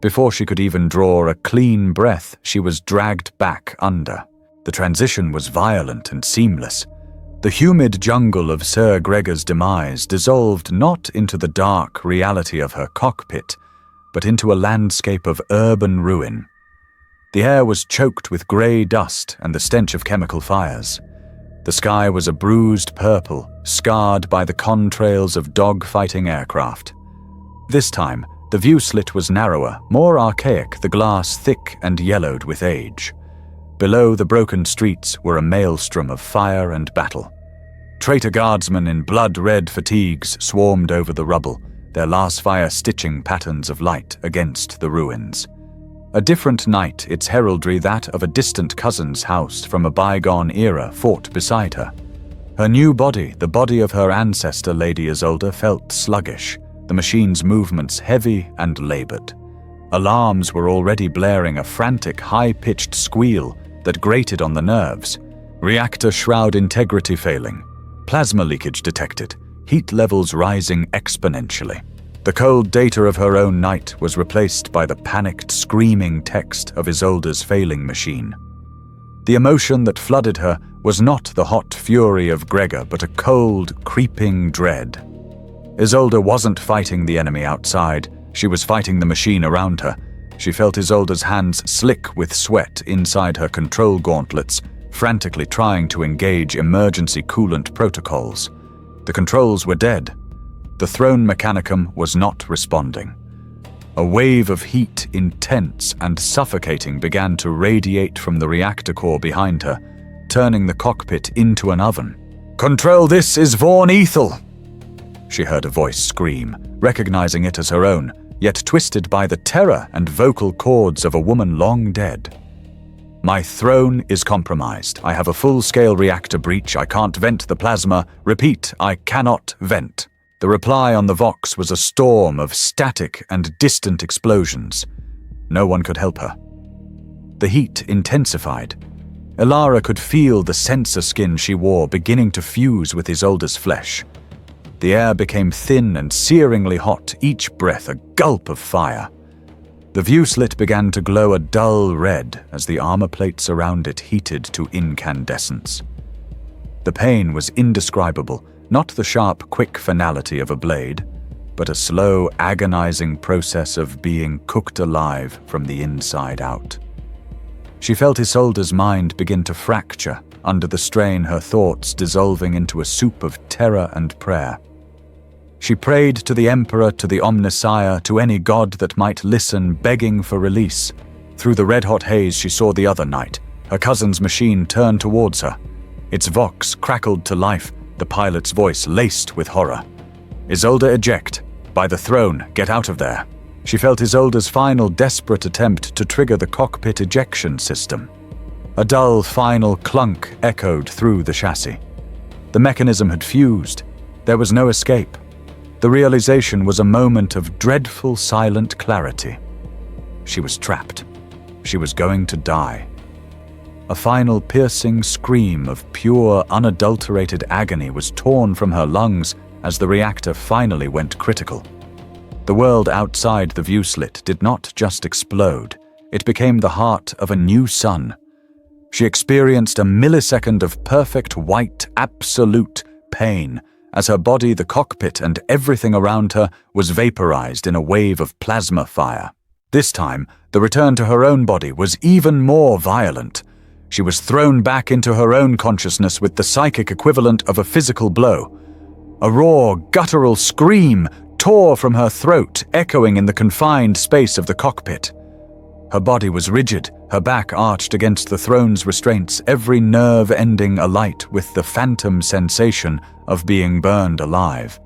Before she could even draw a clean breath, she was dragged back under. The transition was violent and seamless. The humid jungle of Sir Gregor's demise dissolved not into the dark reality of her cockpit, but into a landscape of urban ruin. The air was choked with grey dust and the stench of chemical fires. The sky was a bruised purple, scarred by the contrails of dog-fighting aircraft. This time, the view slit was narrower, more archaic, the glass thick and yellowed with age. Below the broken streets were a maelstrom of fire and battle. Traitor guardsmen in blood-red fatigues swarmed over the rubble, their last fire stitching patterns of light against the ruins. A different night, its heraldry that of a distant cousin's house from a bygone era, fought beside her. Her new body, the body of her ancestor Lady Isolde, felt sluggish, the machine's movements heavy and labored. Alarms were already blaring, a frantic, high-pitched squeal that grated on the nerves. Reactor shroud integrity failing. Plasma leakage detected, heat levels rising exponentially. The cold data of her own night was replaced by the panicked, screaming text of Isolde's failing machine. The emotion that flooded her was not the hot fury of Gregor, but a cold, creeping dread. Isolde wasn't fighting the enemy outside, she was fighting the machine around her. She felt Isolde's hands slick with sweat inside her control gauntlets, frantically trying to engage emergency coolant protocols. The controls were dead. The throne mechanicum was not responding. A wave of heat, intense and suffocating, began to radiate from the reactor core behind her, turning the cockpit into an oven. "Control, this is Vaughn Ethel!" She heard a voice scream, recognizing it as her own, yet twisted by the terror and vocal cords of a woman long dead. "My throne is compromised. I have a full-scale reactor breach. I can't vent the plasma. Repeat, I cannot vent." The reply on the Vox was a storm of static and distant explosions. No one could help her. The heat intensified. Elara could feel the sensor skin she wore beginning to fuse with Isolde's flesh. The air became thin and searingly hot, each breath a gulp of fire. The view slit began to glow a dull red as the armor plates around it heated to incandescence. The pain was indescribable, not the sharp, quick finality of a blade, but a slow, agonizing process of being cooked alive from the inside out. She felt Isolde's mind begin to fracture under the strain, her thoughts dissolving into a soup of terror and prayer. She prayed to the Emperor, to the Omnissiah, to any god that might listen, begging for release. Through the red-hot haze she saw the other night, her cousin's machine turn towards her. Its Vox crackled to life, the pilot's voice laced with horror. "Isolde, eject. By the throne, get out of there." She felt Isolde's final desperate attempt to trigger the cockpit ejection system. A dull final clunk echoed through the chassis. The mechanism had fused. There was no escape. The realization was a moment of dreadful silent clarity. She was trapped. She was going to die. A final piercing scream of pure, unadulterated agony was torn from her lungs as the reactor finally went critical. The world outside the view slit did not just explode. It became the heart of a new sun. She experienced a millisecond of perfect white, absolute pain as her body, the cockpit, and everything around her was vaporized in a wave of plasma fire. This time, the return to her own body was even more violent. She was thrown back into her own consciousness with the psychic equivalent of a physical blow. A raw, guttural scream tore from her throat, echoing in the confined space of the cockpit. Her body was rigid, her back arched against the throne's restraints, every nerve ending alight with the phantom sensation of being burned alive.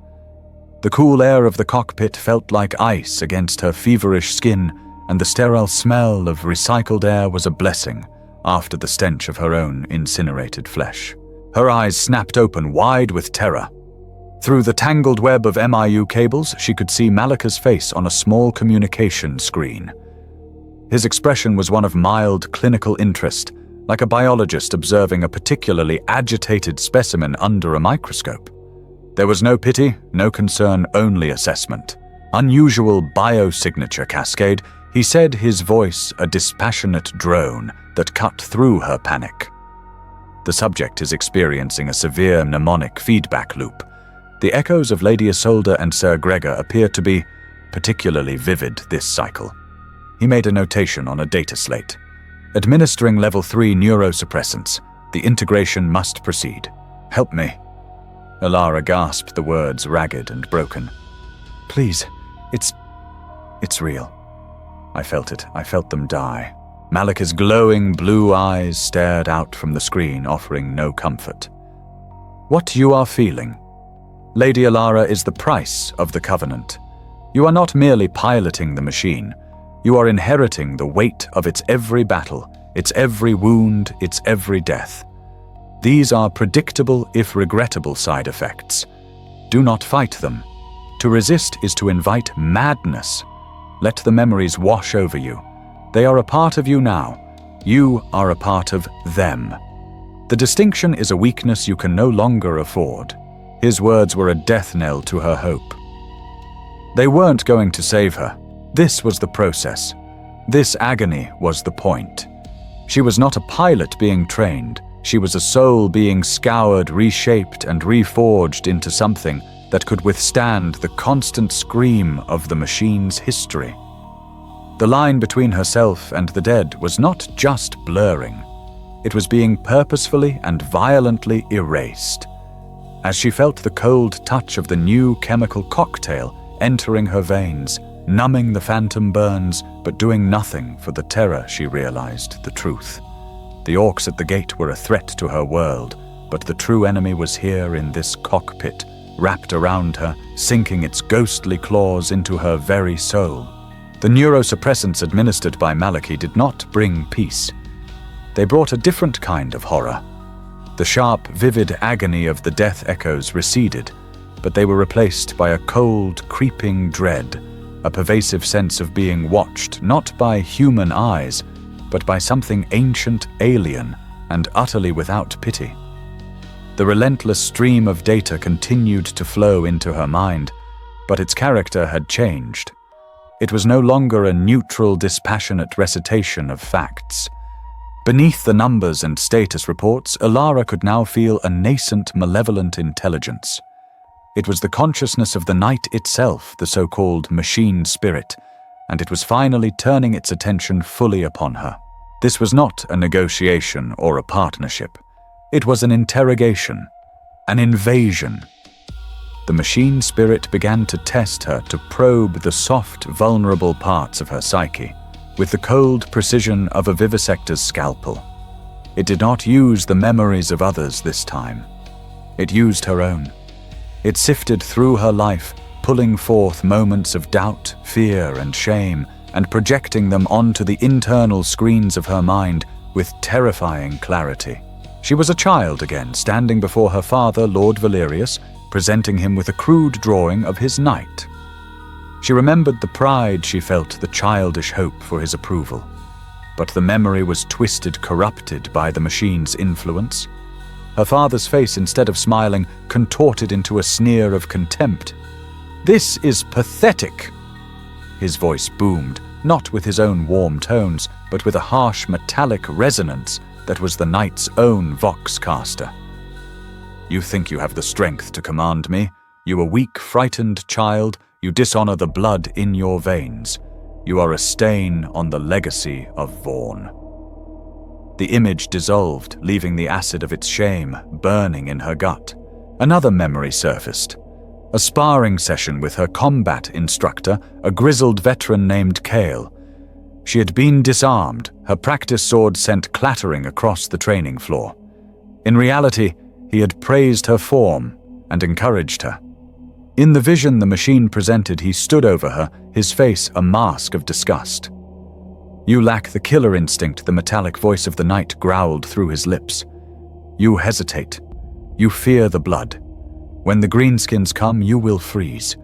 The cool air of the cockpit felt like ice against her feverish skin, and the sterile smell of recycled air was a blessing after the stench of her own incinerated flesh. Her eyes snapped open wide with terror. Through the tangled web of MIU cables, she could see Malika's face on a small communication screen. His expression was one of mild clinical interest, like a biologist observing a particularly agitated specimen under a microscope. There was no pity, no concern, only assessment. Unusual biosignature cascade, he said, his voice a dispassionate drone that cut through her panic. The subject is experiencing a severe mnemonic feedback loop. The echoes of Lady Isolde and Sir Gregor appear to be particularly vivid this cycle. He made a notation on a data slate. Administering level 3 neurosuppressants. The integration must proceed. Help me. Alara gasped the words ragged and broken. Please, it's real. I felt it. I felt them die. Malika's glowing blue eyes stared out from the screen, offering no comfort. What you are feeling, Lady Alara, is the price of the Covenant. You are not merely piloting the machine. You are inheriting the weight of its every battle, its every wound, its every death. These are predictable, if regrettable, side effects. Do not fight them. To resist is to invite madness. Let the memories wash over you. They are a part of you now. You are a part of them. The distinction is a weakness you can no longer afford. His words were a death knell to her hope. They weren't going to save her. This was the process. This agony was the point. She was not a pilot being trained. She was a soul being scoured, reshaped, and reforged into something that could withstand the constant scream of the machine's history. The line between herself and the dead was not just blurring. It was being purposefully and violently erased. As she felt the cold touch of the new chemical cocktail entering her veins, numbing the phantom burns, but doing nothing for the terror, she realized the truth. The orcs at the gate were a threat to her world, but the true enemy was here in this cockpit, wrapped around her, sinking its ghostly claws into her very soul. The neurosuppressants administered by Maliki did not bring peace. They brought a different kind of horror. The sharp, vivid agony of the death echoes receded, but they were replaced by a cold, creeping dread, a pervasive sense of being watched not by human eyes, but by something ancient, alien, and utterly without pity. The relentless stream of data continued to flow into her mind, but its character had changed. It was no longer a neutral, dispassionate recitation of facts. Beneath the numbers and status reports, Alara could now feel a nascent, malevolent intelligence. It was the consciousness of the night itself, the so-called machine spirit, and it was finally turning its attention fully upon her. This was not a negotiation or a partnership. It was an interrogation, an invasion. The machine spirit began to test her, to probe the soft, vulnerable parts of her psyche, with the cold precision of a vivisector's scalpel. It did not use the memories of others this time. It used her own. It sifted through her life, pulling forth moments of doubt, fear, and shame, and projecting them onto the internal screens of her mind with terrifying clarity. She was a child again, standing before her father, Lord Valerius, presenting him with a crude drawing of his knight. She remembered the pride she felt, the childish hope for his approval. But the memory was twisted, corrupted by the machine's influence. Her father's face, instead of smiling, contorted into a sneer of contempt. "This is pathetic!" His voice boomed, not with his own warm tones, but with a harsh metallic resonance that was the knight's own voxcaster. "You think you have the strength to command me? You a weak, frightened child? You dishonor the blood in your veins. You are a stain on the legacy of Vaughn." The image dissolved, leaving the acid of its shame burning in her gut. Another memory surfaced. A sparring session with her combat instructor, a grizzled veteran named Kale. She had been disarmed, her practice sword sent clattering across the training floor. In reality, he had praised her form and encouraged her. In the vision the machine presented, he stood over her, his face a mask of disgust. "You lack the killer instinct," the metallic voice of the knight growled through his lips. "You hesitate. You fear the blood. When the greenskins come, you will freeze.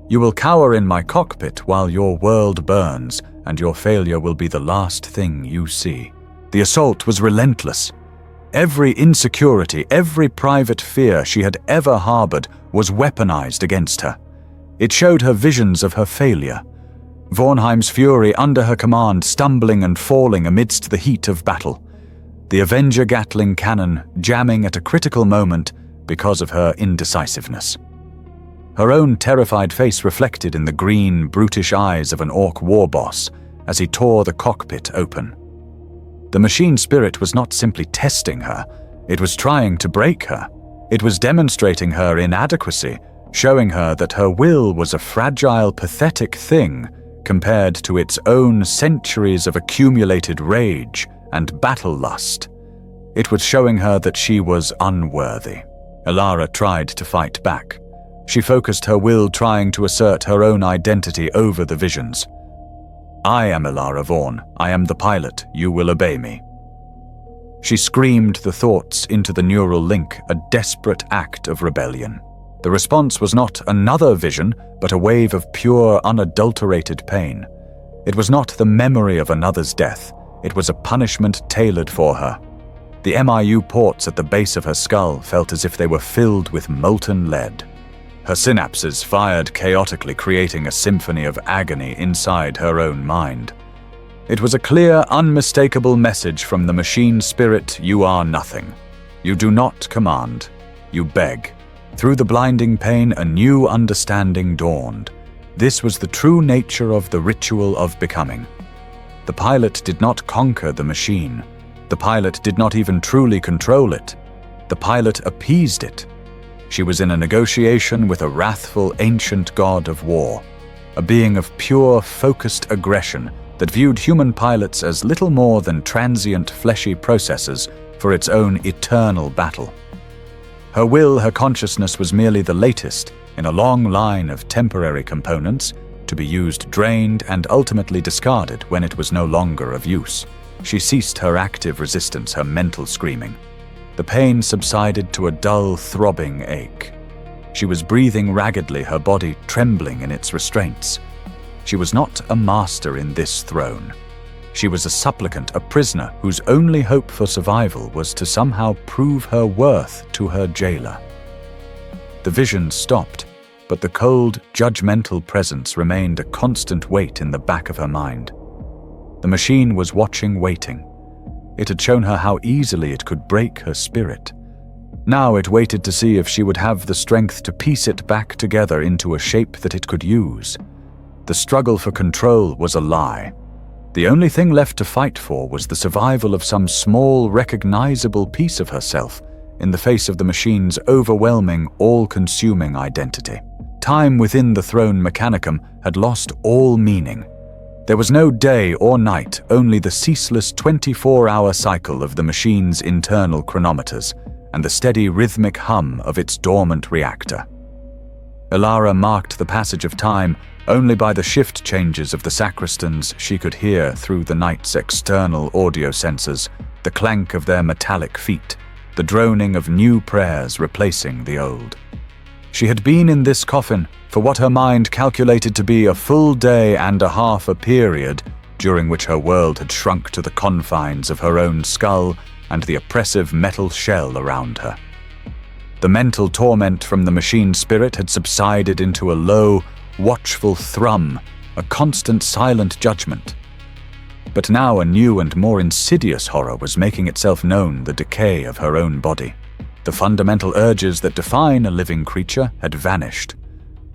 You will cower in my cockpit while your world burns, and your failure will be the last thing you see. The assault was relentless. Every insecurity, every private fear she had ever harbored was weaponized against her. It showed her visions of her failure. Vornheim's fury under her command, stumbling and falling amidst the heat of battle. The Avenger Gatling cannon jamming at a critical moment because of her indecisiveness. Her own terrified face reflected in the green, brutish eyes of an orc war boss as he tore the cockpit open. The machine spirit was not simply testing her, it was trying to break her. It was demonstrating her inadequacy, showing her that her will was a fragile, pathetic thing compared to its own centuries of accumulated rage and battle lust. It was showing her that she was unworthy. Elara tried to fight back. She focused her will trying to assert her own identity over the visions. I am Elara Vaughn. I am the pilot. You will obey me. She screamed the thoughts into the neural link, a desperate act of rebellion. The response was not another vision, but a wave of pure, unadulterated pain. It was not the memory of another's death. It was a punishment tailored for her. The MIU ports at the base of her skull felt as if they were filled with molten lead. Her synapses fired chaotically, creating a symphony of agony inside her own mind. It was a clear, unmistakable message from the machine spirit: you are nothing. You do not command. You beg. Through the blinding pain, a new understanding dawned. This was the true nature of the ritual of becoming. The pilot did not conquer the machine. The pilot did not even truly control it. The pilot appeased it. She was in a negotiation with a wrathful ancient god of war, a being of pure, focused aggression that viewed human pilots as little more than transient fleshy processes for its own eternal battle. Her will, her consciousness was merely the latest in a long line of temporary components to be used, drained, and ultimately discarded when it was no longer of use. She ceased her active resistance, her mental screaming. The pain subsided to a dull, throbbing ache. She was breathing raggedly, her body trembling in its restraints. She was not a master in this throne. She was a supplicant, a prisoner whose only hope for survival was to somehow prove her worth to her jailer. The vision stopped, but the cold, judgmental presence remained a constant weight in the back of her mind. The machine was watching, waiting. It had shown her how easily it could break her spirit. Now it waited to see if she would have the strength to piece it back together into a shape that it could use. The struggle for control was a lie. The only thing left to fight for was the survival of some small, recognizable piece of herself in the face of the machine's overwhelming, all-consuming identity. Time within the throne mechanicum had lost all meaning. There was no day or night, only the ceaseless 24-hour cycle of the machine's internal chronometers and the steady rhythmic hum of its dormant reactor. Elara marked the passage of time only by the shift changes of the sacristans she could hear through the night's external audio sensors, the clank of their metallic feet, the droning of new prayers replacing the old. She had been in this coffin for what her mind calculated to be a full day and a half, a period during which her world had shrunk to the confines of her own skull and the oppressive metal shell around her. The mental torment from the machine spirit had subsided into a low, watchful thrum, a constant silent judgment. But now a new and more insidious horror was making itself known: the decay of her own body. The fundamental urges that define a living creature had vanished.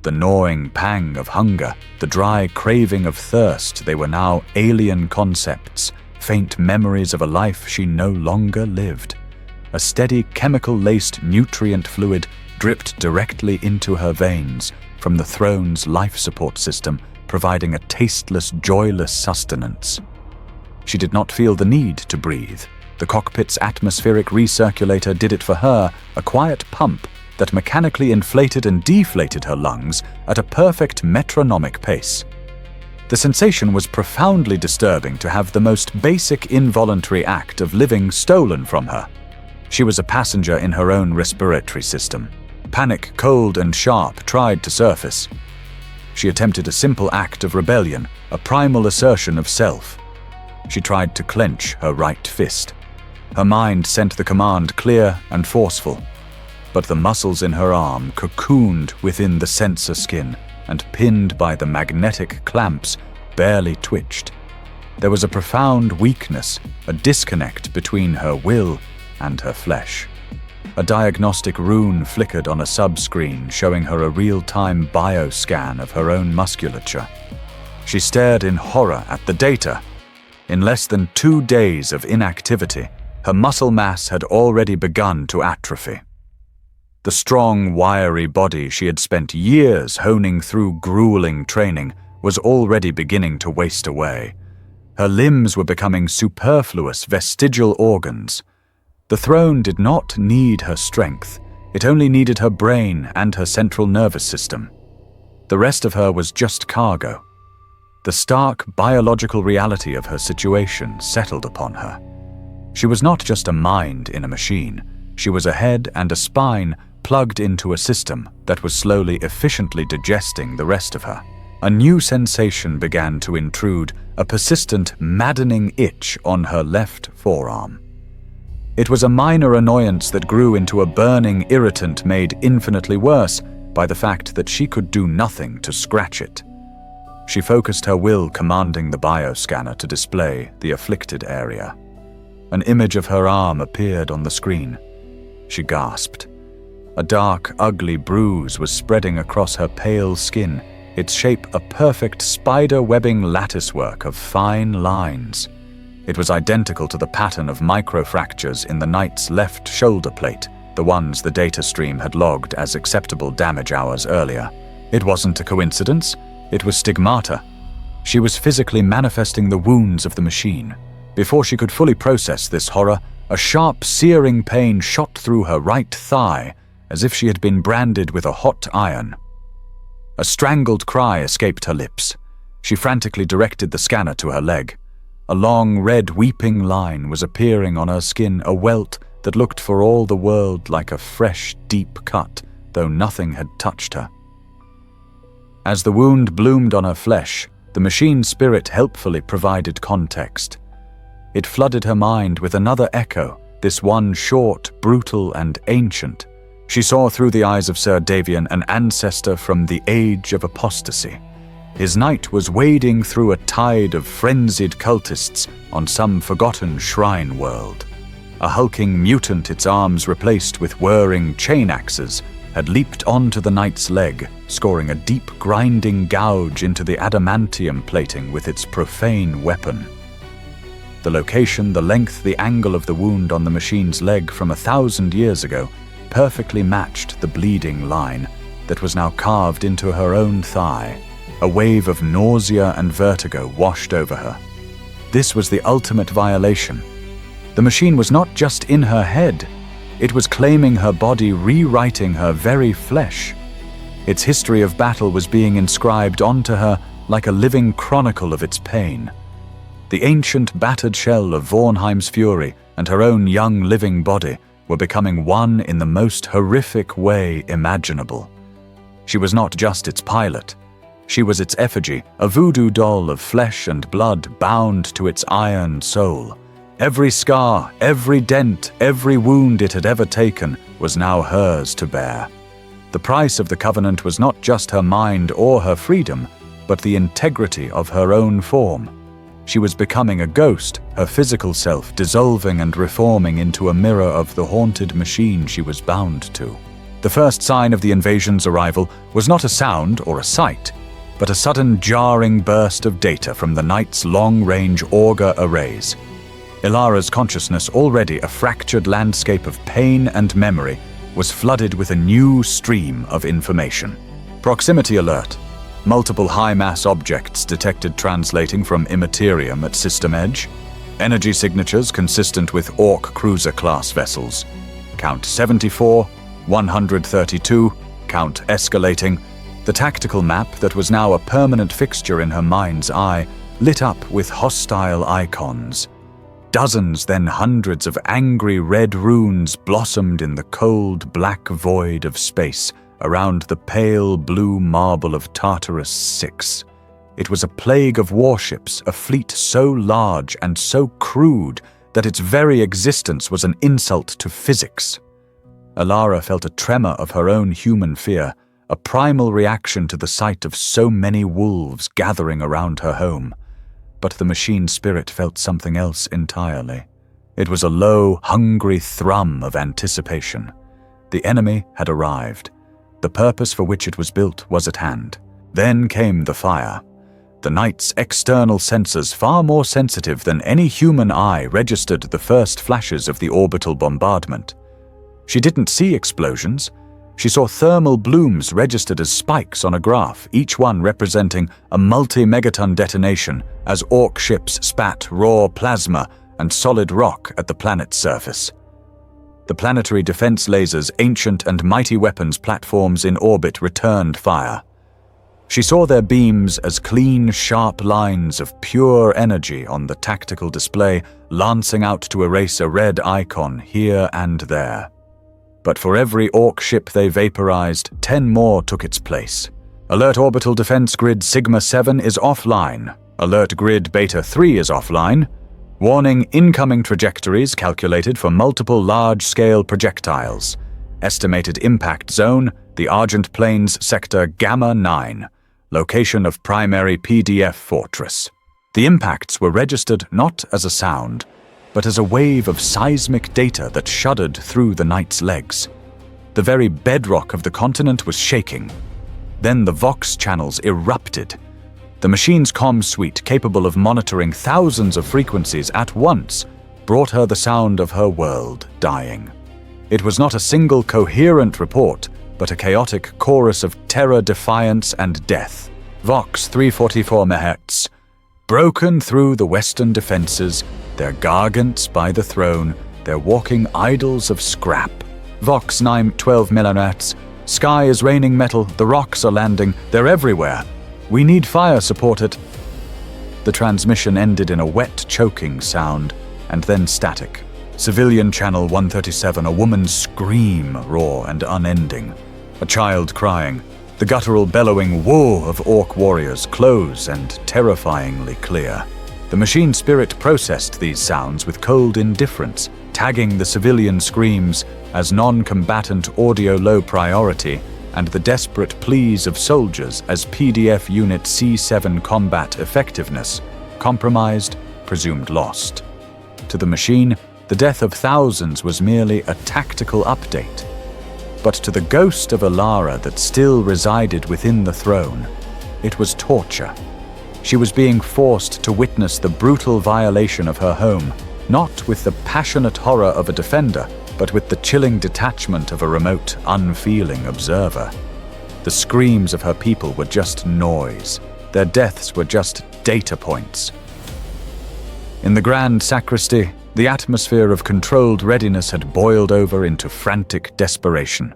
The gnawing pang of hunger, the dry craving of thirst, they were now alien concepts, faint memories of a life she no longer lived. A steady, chemical-laced nutrient fluid dripped directly into her veins from the throne's life support system, providing a tasteless, joyless sustenance. She did not feel the need to breathe. The cockpit's atmospheric recirculator did it for her, a quiet pump that mechanically inflated and deflated her lungs at a perfect metronomic pace. The sensation was profoundly disturbing to have the most basic involuntary act of living stolen from her. She was a passenger in her own respiratory system. Panic, cold and sharp, tried to surface. She attempted a simple act of rebellion, a primal assertion of self. She tried to clench her right fist. Her mind sent the command clear and forceful, but the muscles in her arm cocooned within the sensor skin and, pinned by the magnetic clamps, barely twitched. There was a profound weakness, a disconnect between her will and her flesh. A diagnostic rune flickered on a sub-screen, showing her a real-time bioscan of her own musculature. She stared in horror at the data. In less than 2 days of inactivity, her muscle mass had already begun to atrophy. The strong, wiry body she had spent years honing through grueling training was already beginning to waste away. Her limbs were becoming superfluous vestigial organs. The throne did not need her strength. It only needed her brain and her central nervous system. The rest of her was just cargo. The stark biological reality of her situation settled upon her. She was not just a mind in a machine. She was a head and a spine plugged into a system that was slowly, efficiently digesting the rest of her. A new sensation began to intrude, a persistent, maddening itch on her left forearm. It was a minor annoyance that grew into a burning irritant made infinitely worse by the fact that she could do nothing to scratch it. She focused her will, commanding the bioscanner to display the afflicted area. An image of her arm appeared on the screen. She gasped. A dark, ugly bruise was spreading across her pale skin, its shape a perfect spider-webbing latticework of fine lines. It was identical to the pattern of microfractures in the knight's left shoulder plate, the ones the data stream had logged as acceptable damage hours earlier. It wasn't a coincidence, it was stigmata. She was physically manifesting the wounds of the machine. Before she could fully process this horror, a sharp, searing pain shot through her right thigh, as if she had been branded with a hot iron. A strangled cry escaped her lips. She frantically directed the scanner to her leg. A long, red, weeping line was appearing on her skin, a welt that looked for all the world like a fresh, deep cut, though nothing had touched her. As the wound bloomed on her flesh, the machine spirit helpfully provided context. It flooded her mind with another echo, this one short, brutal, and ancient. She saw through the eyes of Sir Davian an ancestor from the age of apostasy. His knight was wading through a tide of frenzied cultists on some forgotten shrine world. A hulking mutant, its arms replaced with whirring chain axes, had leaped onto the knight's leg, scoring a deep grinding gouge into the adamantium plating with its profane weapon. The location, the length, the angle of the wound on the machine's leg from 1,000 years ago perfectly matched the bleeding line that was now carved into her own thigh. A wave of nausea and vertigo washed over her. This was the ultimate violation. The machine was not just in her head, it was claiming her body, rewriting her very flesh. Its history of battle was being inscribed onto her like a living chronicle of its pain. The ancient battered shell of Vornheim's fury and her own young living body were becoming one in the most horrific way imaginable. She was not just its pilot. She was its effigy, a voodoo doll of flesh and blood bound to its iron soul. Every scar, every dent, every wound it had ever taken was now hers to bear. The price of the covenant was not just her mind or her freedom, but the integrity of her own form. She was becoming a ghost, her physical self dissolving and reforming into a mirror of the haunted machine she was bound to. The first sign of the invasion's arrival was not a sound or a sight, but a sudden jarring burst of data from the knight's long-range auger arrays. Ilara's consciousness, already a fractured landscape of pain and memory, was flooded with a new stream of information. Proximity alert. Multiple high-mass objects detected translating from Imperium at system edge. Energy signatures consistent with Orc cruiser-class vessels. Count 74, 132, count escalating. The tactical map that was now a permanent fixture in her mind's eye lit up with hostile icons. Dozens, then hundreds of angry red runes blossomed in the cold, black void of space, around the pale blue marble of Tartarus 6. It was a plague of warships, a fleet so large and so crude that its very existence was an insult to physics. Alara felt a tremor of her own human fear, a primal reaction to the sight of so many wolves gathering around her home. But the machine spirit felt something else entirely. It was a low, hungry thrum of anticipation. The enemy had arrived. The purpose for which it was built was at hand. Then came the fire. The knight's external sensors, far more sensitive than any human eye, registered the first flashes of the orbital bombardment. She didn't see explosions. She saw thermal blooms registered as spikes on a graph, each one representing a multi-megaton detonation as orc ships spat raw plasma and solid rock at the planet's surface. The planetary defense lasers, ancient and mighty weapons platforms in orbit returned fire. She saw their beams as clean, sharp lines of pure energy on the tactical display, lancing out to erase a red icon here and there. But for every orc ship they vaporized, 10 more took its place. Alert Orbital Defense Grid Sigma 7 is offline. Alert Grid Beta 3 is offline. Warning: incoming trajectories calculated for multiple large-scale projectiles. Estimated impact zone: the Argent Plains Sector Gamma 9. Location of primary PDF fortress. The impacts were registered not as a sound, but as a wave of seismic data that shuddered through the knight's legs. The very bedrock of the continent was shaking. Then the Vox channels erupted. The machine's comm suite, capable of monitoring thousands of frequencies at once, brought her the sound of her world dying. It was not a single coherent report, but a chaotic chorus of terror, defiance, and death. Vox 344 MHz. Broken through the western defenses, their gargants by the throne, their walking idols of scrap. Vox 912 MHz. Sky is raining metal, the rocks are landing, they're everywhere. We need fire supported. The transmission ended in a wet, choking sound, and then static. Civilian Channel 137, a woman's scream, raw and unending. A child crying. The guttural bellowing woe of orc warriors, close and terrifyingly clear. The machine spirit processed these sounds with cold indifference, tagging the civilian screams as non-combatant audio low priority and the desperate pleas of soldiers as PDF Unit C7 combat effectiveness, compromised, presumed lost. To the machine, the death of thousands was merely a tactical update. But to the ghost of Alara that still resided within the throne, it was torture. She was being forced to witness the brutal violation of her home, not with the passionate horror of a defender, but with the chilling detachment of a remote, unfeeling observer. The screams of her people were just noise. Their deaths were just data points. In the grand sacristy, the atmosphere of controlled readiness had boiled over into frantic desperation.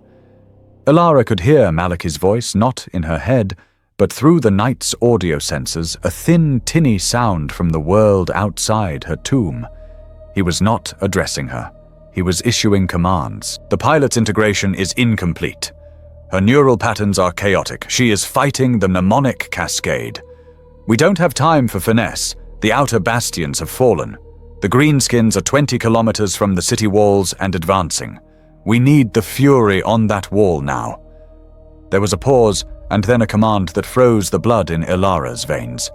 Alara could hear Malachi's voice, not in her head, but through the knight's audio sensors, a thin, tinny sound from the world outside her tomb. He was not addressing her. He was issuing commands. The pilot's integration is incomplete. Her neural patterns are chaotic. She is fighting the mnemonic cascade. We don't have time for finesse. The outer bastions have fallen. The greenskins are 20 kilometers from the city walls and advancing. We need the fury on that wall now. There was a pause, and then a command that froze the blood in Ilara's veins.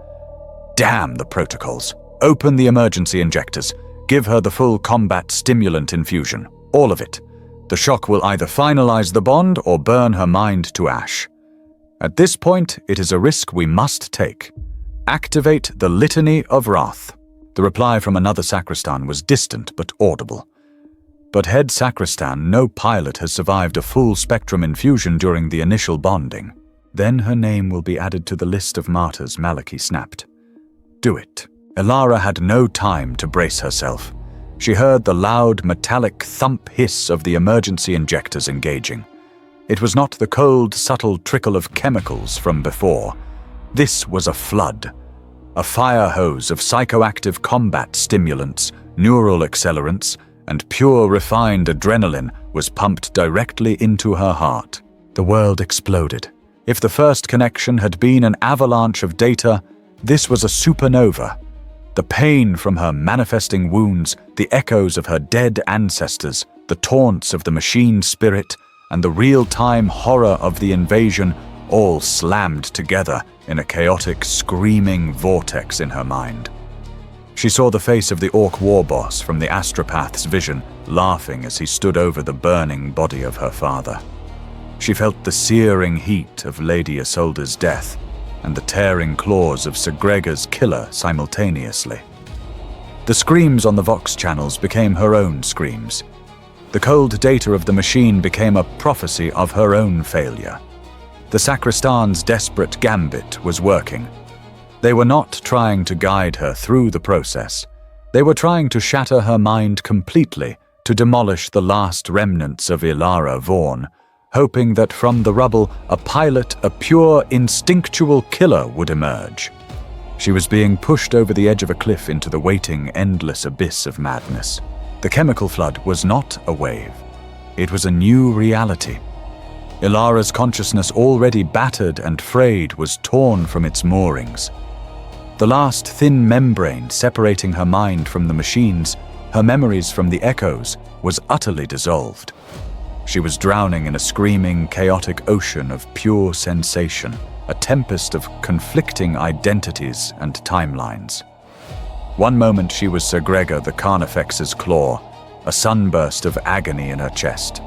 Damn the protocols. Open the emergency injectors. Give her the full combat stimulant infusion. All of it. The shock will either finalize the bond or burn her mind to ash. At this point, it is a risk we must take. Activate the Litany of Wrath. The reply from another sacristan was distant but audible. But head sacristan, no pilot has survived a full spectrum infusion during the initial bonding. Then her name will be added to the list of martyrs, Malachi snapped. Do it. Alara had no time to brace herself. She heard the loud, metallic thump hiss of the emergency injectors engaging. It was not the cold, subtle trickle of chemicals from before. This was a flood. A fire hose of psychoactive combat stimulants, neural accelerants, and pure refined adrenaline was pumped directly into her heart. The world exploded. If the first connection had been an avalanche of data, this was a supernova. The pain from her manifesting wounds, the echoes of her dead ancestors, the taunts of the machine spirit, and the real-time horror of the invasion all slammed together in a chaotic, screaming vortex in her mind. She saw the face of the Orc war boss from the astropath's vision, laughing as he stood over the burning body of her father. She felt the searing heat of Lady Isolde's death and the tearing claws of Sir Gregor's killer simultaneously. The screams on the Vox channels became her own screams. The cold data of the machine became a prophecy of her own failure. The sacristan's desperate gambit was working. They were not trying to guide her through the process. They were trying to shatter her mind completely, to demolish the last remnants of Ilara Vaughn, hoping that from the rubble a pilot, a pure, instinctual killer would emerge. She was being pushed over the edge of a cliff into the waiting, endless abyss of madness. The chemical flood was not a wave. It was a new reality. Ilara's consciousness, already battered and frayed, was torn from its moorings. The last thin membrane separating her mind from the machines, her memories from the echoes, was utterly dissolved. She was drowning in a screaming, chaotic ocean of pure sensation, a tempest of conflicting identities and timelines. One moment she was Sir Gregor the Carnifex's claw, a sunburst of agony in her chest.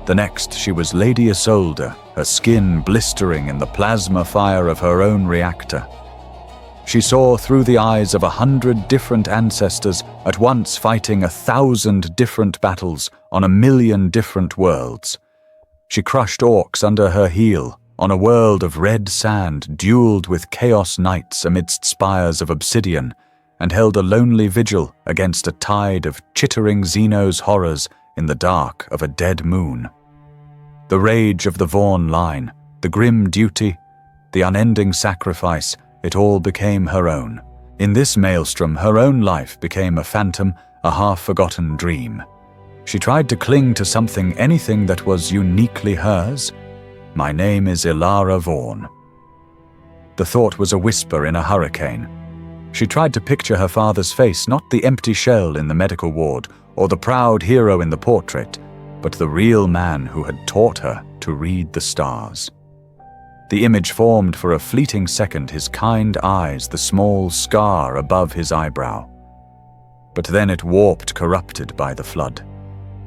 The next she was Lady Isolde, her skin blistering in the plasma fire of her own reactor. She saw through the eyes of 100 different ancestors, at once fighting 1,000 different battles on 1,000,000 different worlds. She crushed orcs under her heel, on a world of red sand, dueled with chaos knights amidst spires of obsidian, and held a lonely vigil against a tide of chittering Xenos horrors in the dark of a dead moon. The rage of the Vaughn line, the grim duty, the unending sacrifice, it all became her own. In this maelstrom, her own life became a phantom, a half-forgotten dream. She tried to cling to something, anything that was uniquely hers. My name is Ilara Vaughn. The thought was a whisper in a hurricane. She tried to picture her father's face, not the empty shell in the medical ward or the proud hero in the portrait, but the real man who had taught her to read the stars. The image formed for a fleeting second, his kind eyes, the small scar above his eyebrow. But then it warped, corrupted by the flood.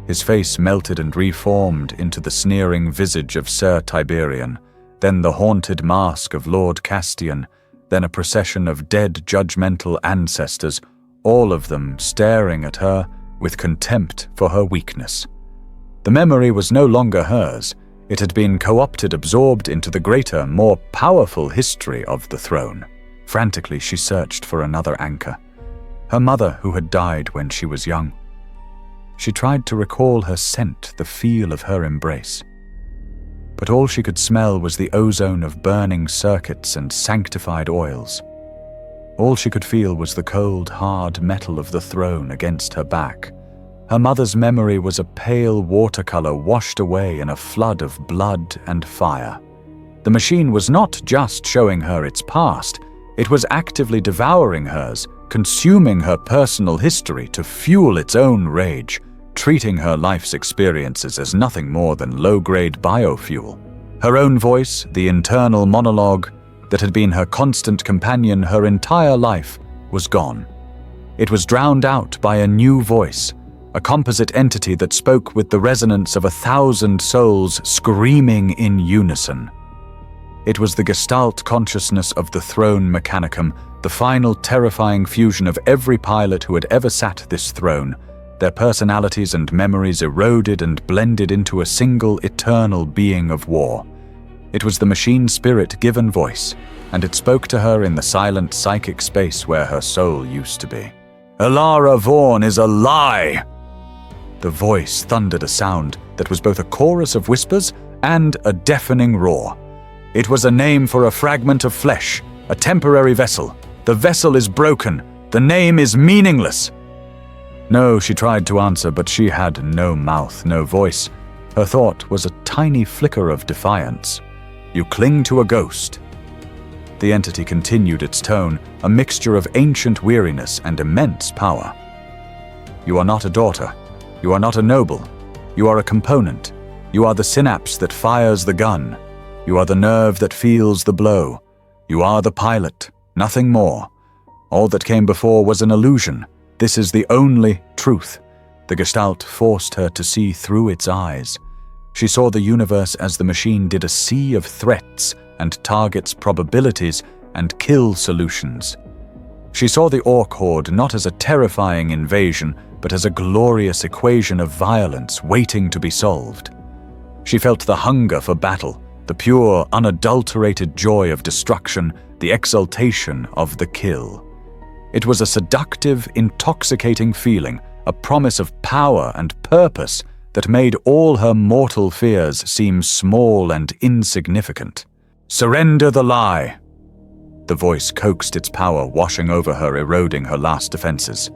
His face melted and reformed into the sneering visage of Sir Tiberian, then the haunted mask of Lord Castian, then a procession of dead judgmental ancestors, all of them staring at her with contempt for her weakness. The memory was no longer hers. It had been co-opted, absorbed into the greater, more powerful history of the throne. Frantically, she searched for another anchor. Her mother, who had died when she was young. She tried to recall her scent, the feel of her embrace. But all she could smell was the ozone of burning circuits and sanctified oils. All she could feel was the cold, hard metal of the throne against her back. Her mother's memory was a pale watercolor washed away in a flood of blood and fire. The machine was not just showing her its past, it was actively devouring hers, consuming her personal history to fuel its own rage, treating her life's experiences as nothing more than low-grade biofuel. Her own voice, the internal monologue that had been her constant companion her entire life, was gone. It was drowned out by a new voice, a composite entity that spoke with the resonance of 1,000 souls screaming in unison. It was the Gestalt consciousness of the Throne Mechanicum, the final terrifying fusion of every pilot who had ever sat this throne, their personalities and memories eroded and blended into a single eternal being of war. It was the machine spirit given voice, and it spoke to her in the silent psychic space where her soul used to be. Ilara Vaughn is a lie! The voice thundered a sound that was both a chorus of whispers and a deafening roar. It was a name for a fragment of flesh, a temporary vessel. The vessel is broken. The name is meaningless. No, she tried to answer, but she had no mouth, no voice. Her thought was a tiny flicker of defiance. "You cling to a ghost." The entity continued its tone, a mixture of ancient weariness and immense power. "You are not a daughter. You are not a noble. You are a component. You are the synapse that fires the gun. You are the nerve that feels the blow. You are the pilot, nothing more. All that came before was an illusion. This is the only truth." The Gestalt forced her to see through its eyes. She saw the universe as the machine did a sea of threats and targets probabilities and kill solutions. She saw the Orc Horde not as a terrifying invasion, but as a glorious equation of violence waiting to be solved. She felt the hunger for battle, the pure, unadulterated joy of destruction, the exultation of the kill. It was a seductive, intoxicating feeling, a promise of power and purpose that made all her mortal fears seem small and insignificant. "Surrender the lie!" The voice coaxed its power, washing over her, eroding her last defenses.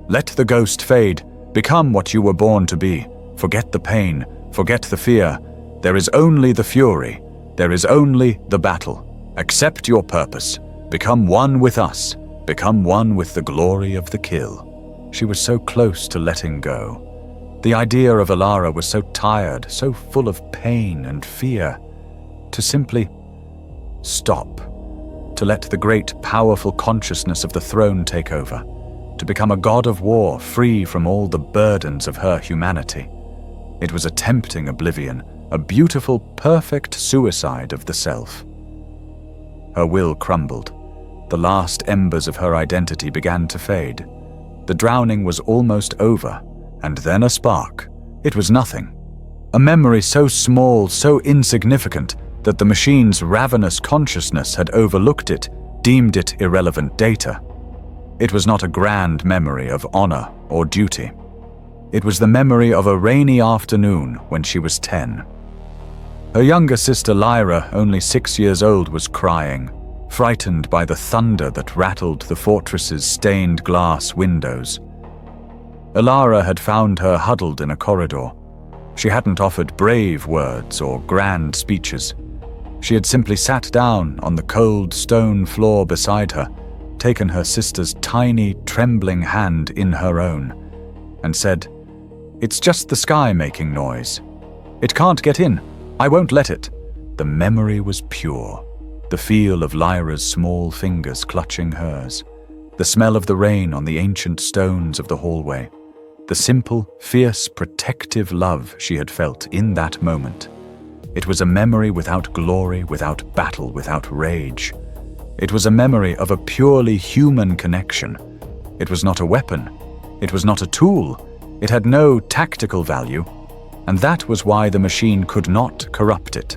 "Let the ghost fade. Become what you were born to be. Forget the pain. Forget the fear. There is only the fury. There is only the battle. Accept your purpose. Become one with us. Become one with the glory of the kill." She was so close to letting go. The idea of Alara was so tired, so full of pain and fear. To simply stop. To let the great, powerful consciousness of the throne take over. To become a god of war, free from all the burdens of her humanity. It was a tempting oblivion, a beautiful, perfect suicide of the self. Her will crumbled. The last embers of her identity began to fade. The drowning was almost over, and then a spark. It was nothing. A memory so small, so insignificant, that the machine's ravenous consciousness had overlooked it, deemed it irrelevant data. It was not a grand memory of honor or duty. It was the memory of a rainy afternoon when she was 10. Her younger sister Lyra, only 6 years old, was crying, frightened by the thunder that rattled the fortress's stained glass windows. Alara had found her huddled in a corridor. She hadn't offered brave words or grand speeches. She had simply sat down on the cold stone floor beside her, taken her sister's tiny, trembling hand in her own, and said, "It's just the sky making noise. It can't get in. I won't let it." The memory was pure. The feel of Lyra's small fingers clutching hers. The smell of the rain on the ancient stones of the hallway. The simple, fierce, protective love she had felt in that moment. It was a memory without glory, without battle, without rage. It was a memory of a purely human connection. It was not a weapon. It was not a tool. It had no tactical value. And that was why the machine could not corrupt it.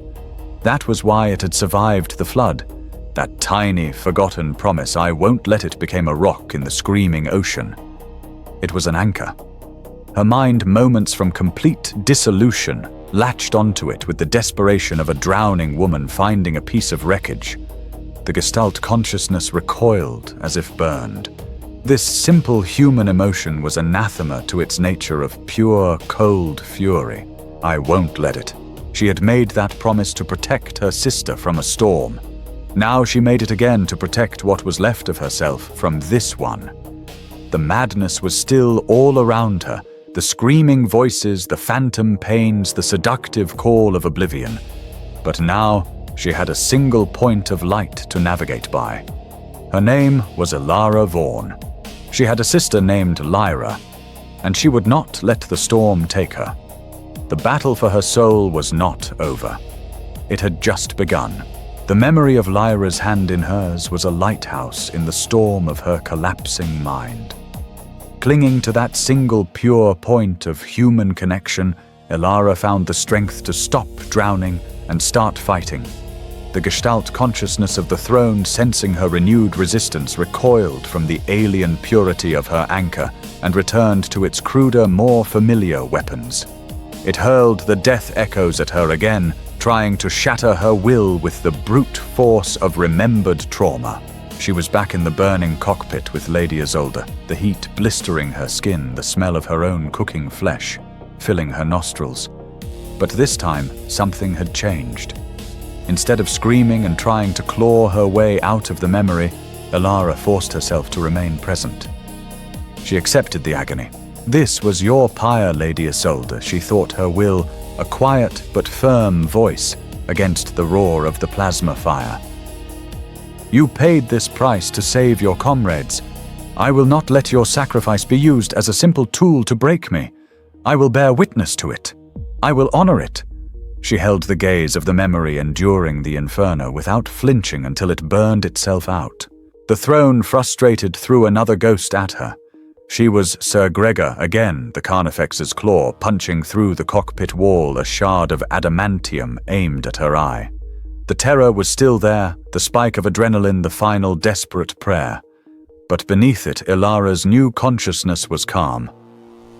That was why it had survived the flood. That tiny, forgotten promise, "I won't let it," became a rock in the screaming ocean. It was an anchor. Her mind, moments from complete dissolution, latched onto it with the desperation of a drowning woman finding a piece of wreckage. The Gestalt consciousness recoiled as if burned. This simple human emotion was anathema to its nature of pure, cold fury. "I won't let it." She had made that promise to protect her sister from a storm. Now she made it again to protect what was left of herself from this one. The madness was still all around her, the screaming voices, the phantom pains, the seductive call of oblivion. But now she had a single point of light to navigate by. Her name was Alara Vaughn. She had a sister named Lyra, and she would not let the storm take her. The battle for her soul was not over. It had just begun. The memory of Lyra's hand in hers was a lighthouse in the storm of her collapsing mind. Clinging to that single pure point of human connection, Alara found the strength to stop drowning and start fighting. The Gestalt consciousness of the throne, sensing her renewed resistance, recoiled from the alien purity of her anchor and returned to its cruder, more familiar weapons. It hurled the death echoes at her again, trying to shatter her will with the brute force of remembered trauma. She was back in the burning cockpit with Lady Isolde, the heat blistering her skin, the smell of her own cooking flesh filling her nostrils. But this time, something had changed. Instead of screaming and trying to claw her way out of the memory, Ilara forced herself to remain present. She accepted the agony. This was your pyre, Lady Isolde, she thought, her will, a quiet but firm voice against the roar of the plasma fire. You paid this price to save your comrades. I will not let your sacrifice be used as a simple tool to break me. I will bear witness to it. I will honor it. She held the gaze of the memory enduring the inferno without flinching until it burned itself out. The throne frustrated threw another ghost at her. She was Sir Gregor again, the Carnifex's claw punching through the cockpit wall, a shard of adamantium aimed at her eye. The terror was still there, the spike of adrenaline the final desperate prayer. But beneath it, Ilara's new consciousness was calm.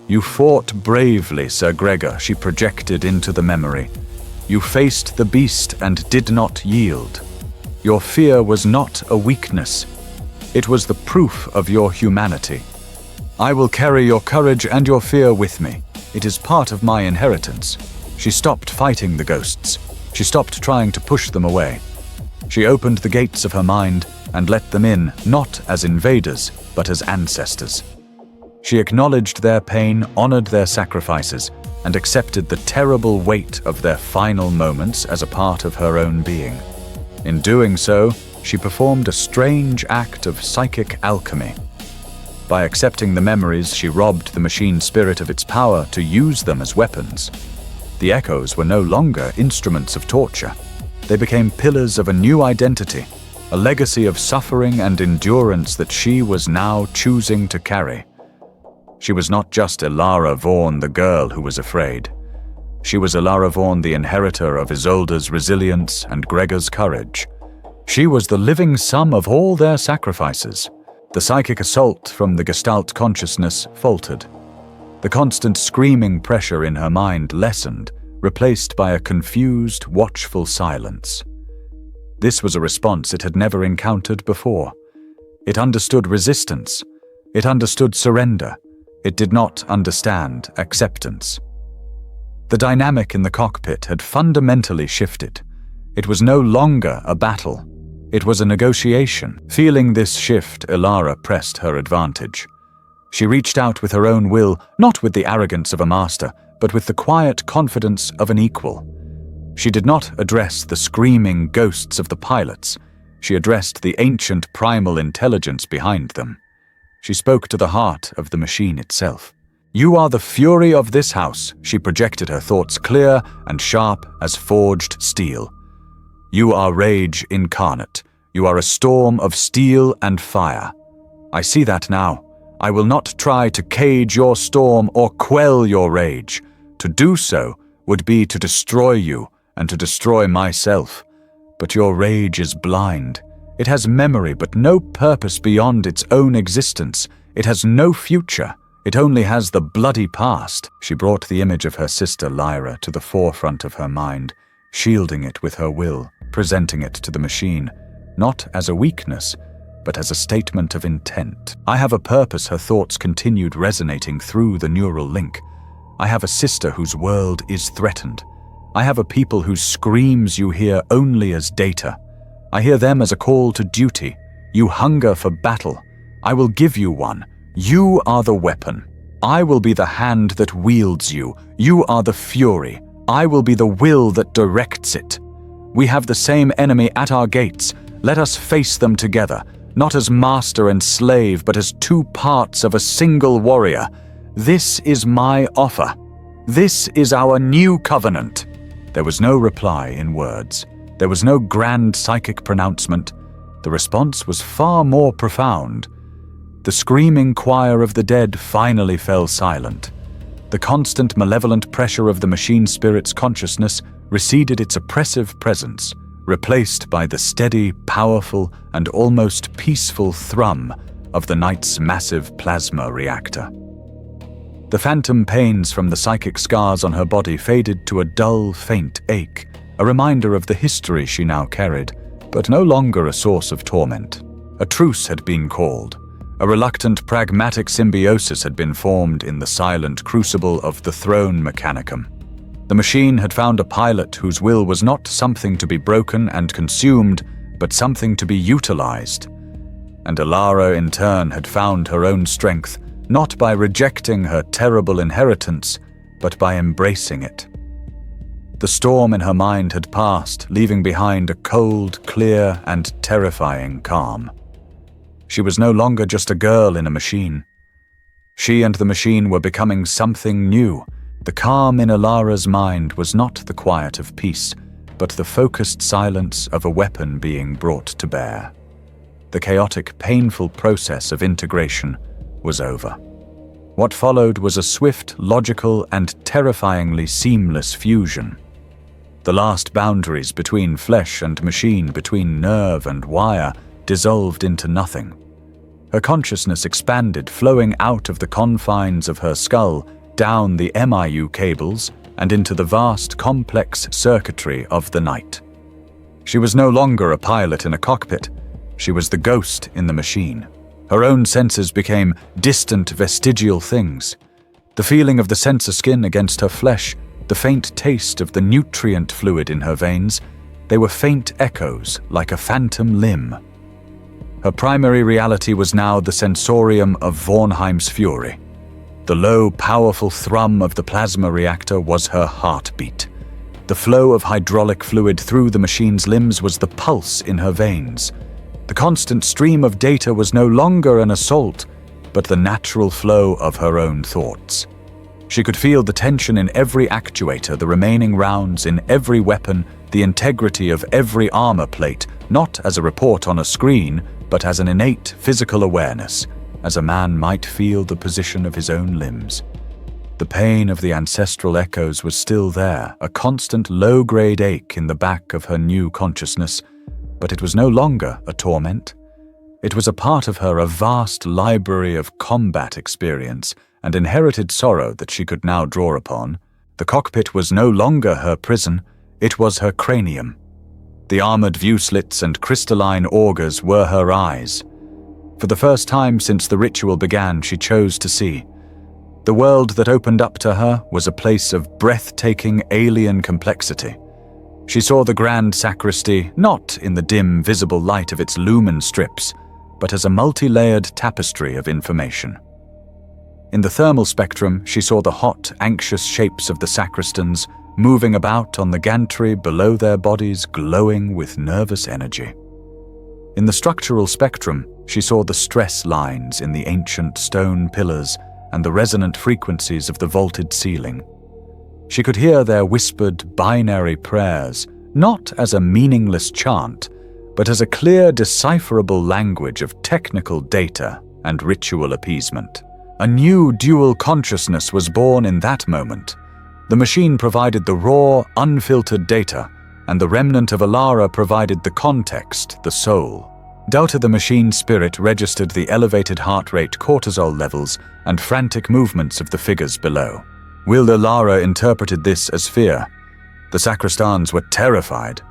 You fought bravely, Sir Gregor, she projected into the memory. You faced the beast and did not yield. Your fear was not a weakness. It was the proof of your humanity. I will carry your courage and your fear with me. It is part of my inheritance. She stopped fighting the ghosts. She stopped trying to push them away. She opened the gates of her mind and let them in, not as invaders, but as ancestors. She acknowledged their pain, honored their sacrifices, and accepted the terrible weight of their final moments as a part of her own being. In doing so, she performed a strange act of psychic alchemy. By accepting the memories, she robbed the machine spirit of its power to use them as weapons. The echoes were no longer instruments of torture. They became pillars of a new identity, a legacy of suffering and endurance that she was now choosing to carry. She was not just Ilara Vaughn, the girl who was afraid. She was Ilara Vaughn, the inheritor of Isolde's resilience and Gregor's courage. She was the living sum of all their sacrifices. The psychic assault from the Gestalt consciousness faltered. The constant screaming pressure in her mind lessened, replaced by a confused, watchful silence. This was a response it had never encountered before. It understood resistance. It understood surrender. It did not understand acceptance. The dynamic in the cockpit had fundamentally shifted. It was no longer a battle. It was a negotiation. Feeling this shift, Ilara pressed her advantage. She reached out with her own will, not with the arrogance of a master, but with the quiet confidence of an equal. She did not address the screaming ghosts of the pilots. She addressed the ancient primal intelligence behind them. She spoke to the heart of the machine itself. You are the fury of this house, she projected, her thoughts clear and sharp as forged steel. You are rage incarnate. You are a storm of steel and fire. I see that now. I will not try to cage your storm or quell your rage. To do so would be to destroy you and to destroy myself. But your rage is blind. It has memory but no purpose beyond its own existence. It has no future. It only has the bloody past. She brought the image of her sister Lyra to the forefront of her mind, shielding it with her will, presenting it to the machine, not as a weakness, but as a statement of intent. I have a purpose, her thoughts continued resonating through the neural link. I have a sister whose world is threatened. I have a people whose screams you hear only as data. I hear them as a call to duty. You hunger for battle. I will give you one. You are the weapon. I will be the hand that wields you. You are the fury. I will be the will that directs it. We have the same enemy at our gates. Let us face them together, not as master and slave, but as two parts of a single warrior. This is my offer. This is our new covenant. There was no reply in words. There was no grand psychic pronouncement. The response was far more profound. The screaming choir of the dead finally fell silent. The constant malevolent pressure of the machine spirit's consciousness receded its oppressive presence, replaced by the steady, powerful, and almost peaceful thrum of the night's massive plasma reactor. The phantom pains from the psychic scars on her body faded to a dull, faint ache, a reminder of the history she now carried, but no longer a source of torment. A truce had been called. A reluctant, pragmatic symbiosis had been formed in the silent crucible of the throne mechanicum. The machine had found a pilot whose will was not something to be broken and consumed, but something to be utilized. And Alara in turn had found her own strength, not by rejecting her terrible inheritance, but by embracing it. The storm in her mind had passed, leaving behind a cold, clear, and terrifying calm. She was no longer just a girl in a machine. She and the machine were becoming something new. The calm in Alara's mind was not the quiet of peace, but the focused silence of a weapon being brought to bear. The chaotic, painful process of integration was over. What followed was a swift, logical, and terrifyingly seamless fusion. The last boundaries between flesh and machine, between nerve and wire, dissolved into nothing. Her consciousness expanded, flowing out of the confines of her skull, down the MIU cables, and into the vast, complex circuitry of the night. She was no longer a pilot in a cockpit. She was the ghost in the machine. Her own senses became distant, vestigial things. The feeling of the sensor skin against her flesh, the faint taste of the nutrient fluid in her veins, they were faint echoes, like a phantom limb. Her primary reality was now the sensorium of Vornheim's fury. The low, powerful thrum of the plasma reactor was her heartbeat. The flow of hydraulic fluid through the machine's limbs was the pulse in her veins. The constant stream of data was no longer an assault, but the natural flow of her own thoughts. She could feel the tension in every actuator, the remaining rounds in every weapon, the integrity of every armor plate, not as a report on a screen, but as an innate physical awareness, as a man might feel the position of his own limbs. The pain of the ancestral echoes was still there, a constant low-grade ache in the back of her new consciousness, but it was no longer a torment. It was a part of her, a vast library of combat experience and inherited sorrow that she could now draw upon. The cockpit was no longer her prison, it was her cranium. The armored view slits and crystalline augers were her eyes. For the first time since the ritual began, she chose to see. The world that opened up to her was a place of breathtaking alien complexity. She saw the grand sacristy not in the dim, visible light of its lumen strips, but as a multi-layered tapestry of information. In the thermal spectrum, she saw the hot, anxious shapes of the sacristans moving about on the gantry below their bodies, glowing with nervous energy. In the structural spectrum, she saw the stress lines in the ancient stone pillars and the resonant frequencies of the vaulted ceiling. She could hear their whispered binary prayers, not as a meaningless chant, but as a clear, decipherable language of technical data and ritual appeasement. A new dual consciousness was born in that moment. The machine provided the raw, unfiltered data, and the remnant of Alara provided the context, the soul. Delta, the machine spirit, registered the elevated heart rate, cortisol levels, and frantic movements of the figures below. Will Alara interpreted this as fear. The sacristans were terrified.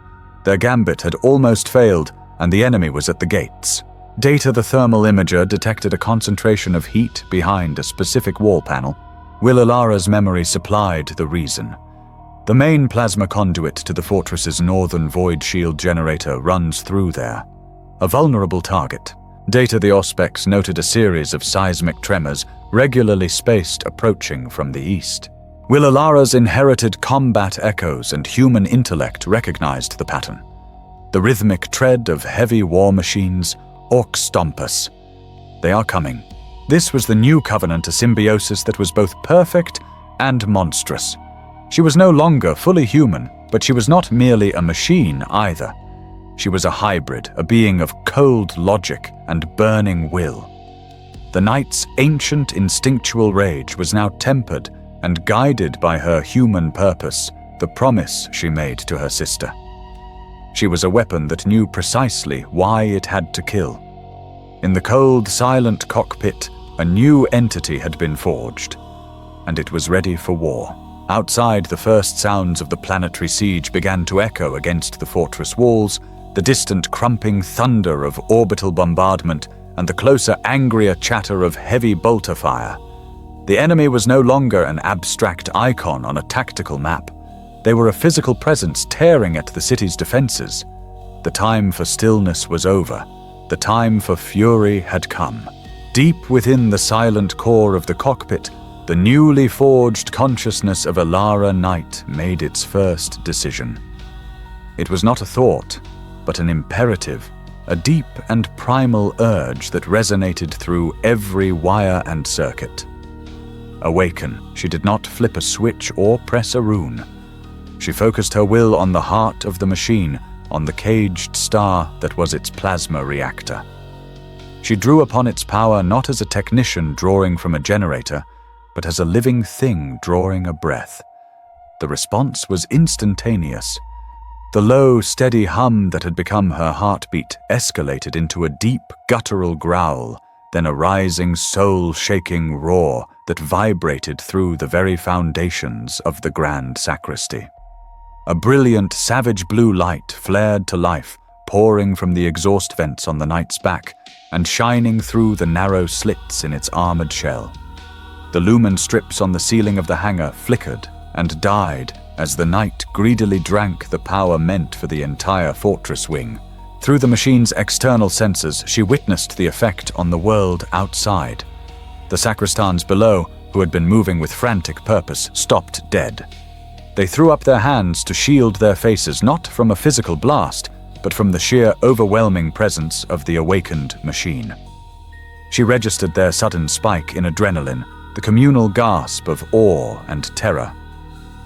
Their gambit had almost failed, and the enemy was at the gates. Data, the thermal imager, detected a concentration of heat behind a specific wall panel. Will Alara's memory supplied the reason. The main plasma conduit to the fortress's northern void shield generator runs through there. A vulnerable target. Data, the Auspex, noted a series of seismic tremors regularly spaced approaching from the east. Will Alara's inherited combat echoes and human intellect recognized the pattern. The rhythmic tread of heavy war machines, Orc Stompus. They are coming. This was the new covenant, a symbiosis that was both perfect and monstrous. She was no longer fully human, but she was not merely a machine either. She was a hybrid, a being of cold logic and burning will. The knight's ancient instinctual rage was now tempered and guided by her human purpose, the promise she made to her sister. She was a weapon that knew precisely why it had to kill. In the cold, silent cockpit, a new entity had been forged, and it was ready for war. Outside, the first sounds of the planetary siege began to echo against the fortress walls, the distant crumping thunder of orbital bombardment and the closer, angrier chatter of heavy bolter fire. The enemy was no longer an abstract icon on a tactical map. They were a physical presence tearing at the city's defenses. The time for stillness was over. The time for fury had come. Deep within the silent core of the cockpit, the newly forged consciousness of Elara Knight made its first decision. It was not a thought, but an imperative, a deep and primal urge that resonated through every wire and circuit. Awaken, she did not flip a switch or press a rune. She focused her will on the heart of the machine, on the caged star that was its plasma reactor. She drew upon its power not as a technician drawing from a generator, but as a living thing drawing a breath. The response was instantaneous. The low, steady hum that had become her heartbeat escalated into a deep, guttural growl, then a rising, soul-shaking roar that vibrated through the very foundations of the grand sacristy. A brilliant, savage blue light flared to life, pouring from the exhaust vents on the Knight's back and shining through the narrow slits in its armored shell. The lumen strips on the ceiling of the hangar flickered and died as the Knight greedily drank the power meant for the entire fortress wing. Through the machine's external sensors, she witnessed the effect on the world outside. The sacristans below, who had been moving with frantic purpose, stopped dead. They threw up their hands to shield their faces not from a physical blast, but from the sheer overwhelming presence of the awakened machine. She registered their sudden spike in adrenaline, the communal gasp of awe and terror.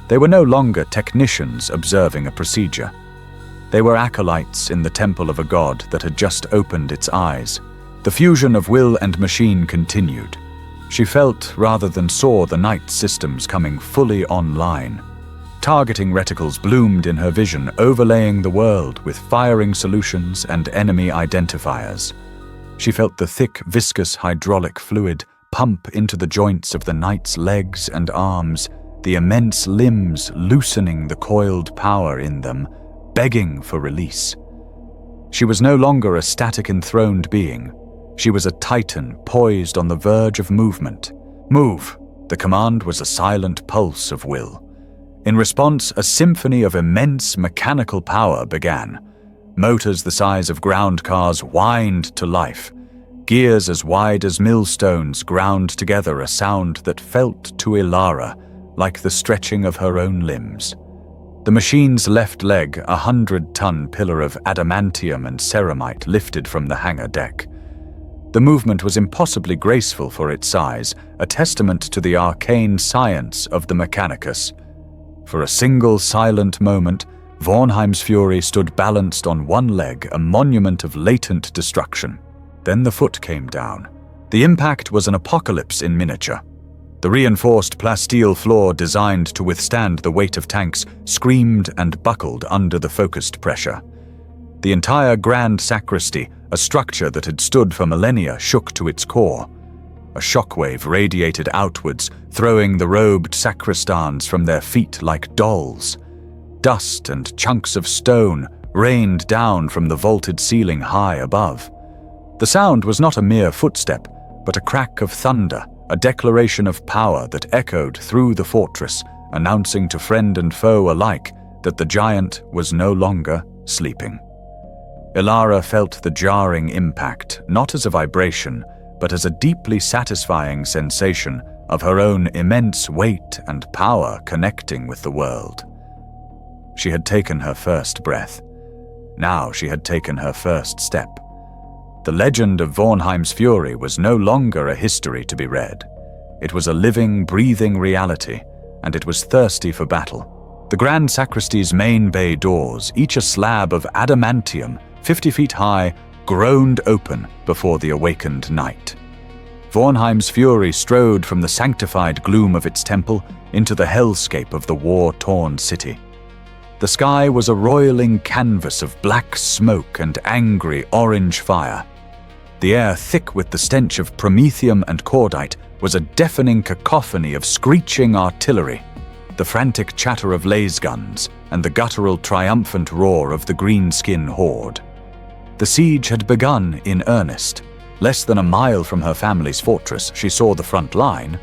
They were no longer technicians observing a procedure. They were acolytes in the temple of a god that had just opened its eyes. The fusion of will and machine continued. She felt rather than saw the Knight's systems coming fully online. Targeting reticles bloomed in her vision, overlaying the world with firing solutions and enemy identifiers. She felt the thick, viscous hydraulic fluid pump into the joints of the Knight's legs and arms, the immense limbs loosening the coiled power in them, begging for release. She was no longer a static enthroned being. She was a titan poised on the verge of movement. Move! The command was a silent pulse of will. In response, a symphony of immense mechanical power began. Motors the size of ground cars whined to life. Gears as wide as millstones ground together a sound that felt to Elara like the stretching of her own limbs. The machine's left leg, a 100-ton pillar of adamantium and ceramite, lifted from the hangar deck. The movement was impossibly graceful for its size, a testament to the arcane science of the Mechanicus. For a single silent moment, Vornheim's Fury stood balanced on one leg, a monument of latent destruction. Then the foot came down. The impact was an apocalypse in miniature. The reinforced plasteel floor designed to withstand the weight of tanks screamed and buckled under the focused pressure. The entire grand sacristy, a structure that had stood for millennia, shook to its core. A shockwave radiated outwards, throwing the robed sacristans from their feet like dolls. Dust and chunks of stone rained down from the vaulted ceiling high above. The sound was not a mere footstep, but a crack of thunder, a declaration of power that echoed through the fortress, announcing to friend and foe alike that the giant was no longer sleeping. Elara felt the jarring impact, not as a vibration, but as a deeply satisfying sensation of her own immense weight and power connecting with the world. She had taken her first breath. Now she had taken her first step. The legend of Vornheim's Fury was no longer a history to be read. It was a living, breathing reality, and it was thirsty for battle. The grand sacristy's main bay doors, each a slab of adamantium, 50 feet high, groaned open before the awakened Knight. Vornheim's Fury strode from the sanctified gloom of its temple into the hellscape of the war-torn city. The sky was a roiling canvas of black smoke and angry orange fire. The air, thick with the stench of promethium and cordite, was a deafening cacophony of screeching artillery, the frantic chatter of laser guns, and the guttural triumphant roar of the greenskin horde. The siege had begun in earnest. Less than a mile from her family's fortress, she saw the front line.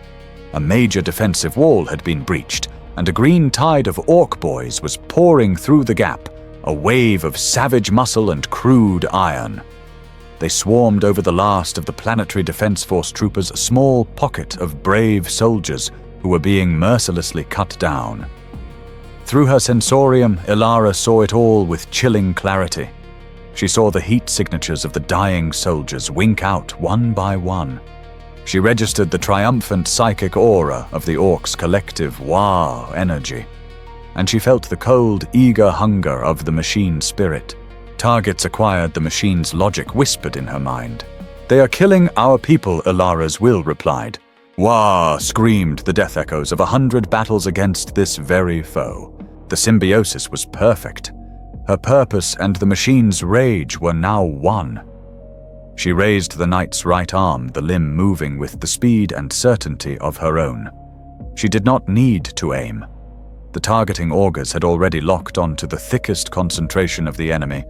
A major defensive wall had been breached, and a green tide of orc boys was pouring through the gap, a wave of savage muscle and crude iron. They swarmed over the last of the Planetary Defense Force troopers, a small pocket of brave soldiers who were being mercilessly cut down. Through her sensorium, Ilara saw it all with chilling clarity. She saw the heat signatures of the dying soldiers wink out one by one. She registered the triumphant psychic aura of the orcs' collective wow energy. And she felt the cold, eager hunger of the machine spirit. Targets acquired, the machine's logic whispered in her mind. "They are killing our people," Ilara's will replied. "Wah!" screamed the death echoes of 100 battles against this very foe. The symbiosis was perfect. Her purpose and the machine's rage were now one. She raised the knight's right arm, the limb moving with the speed and certainty of her own. She did not need to aim. The targeting augers had already locked onto the thickest concentration of the enemy,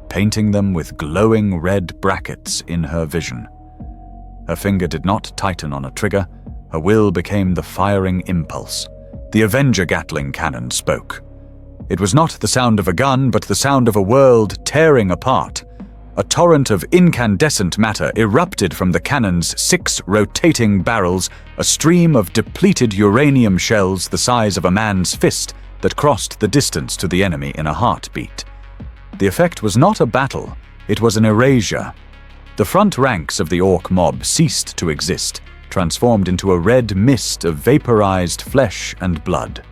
painting them with glowing red brackets in her vision. Her finger did not tighten on a trigger. Her will became the firing impulse. The Avenger Gatling cannon spoke. It was not the sound of a gun, but the sound of a world tearing apart. A torrent of incandescent matter erupted from the cannon's 6 rotating barrels, a stream of depleted uranium shells the size of a man's fist that crossed the distance to the enemy in a heartbeat. The effect was not a battle, it was an erasure. The front ranks of the orc mob ceased to exist, transformed into a red mist of vaporized flesh and blood.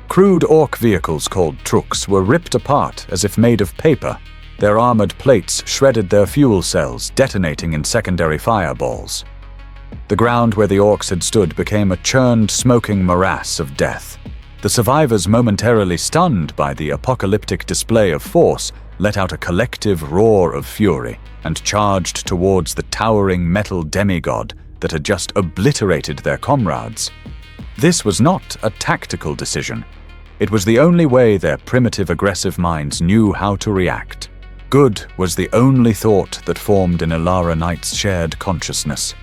Crude orc vehicles called trucks were ripped apart as if made of paper. Their armored plates shredded their fuel cells, detonating in secondary fireballs. The ground where the orcs had stood became a churned, smoking morass of death. The survivors, momentarily stunned by the apocalyptic display of force, let out a collective roar of fury and charged towards the towering metal demigod that had just obliterated their comrades. This was not a tactical decision. It was the only way their primitive, aggressive minds knew how to react. Good was the only thought that formed in Ilara Knight's shared consciousness.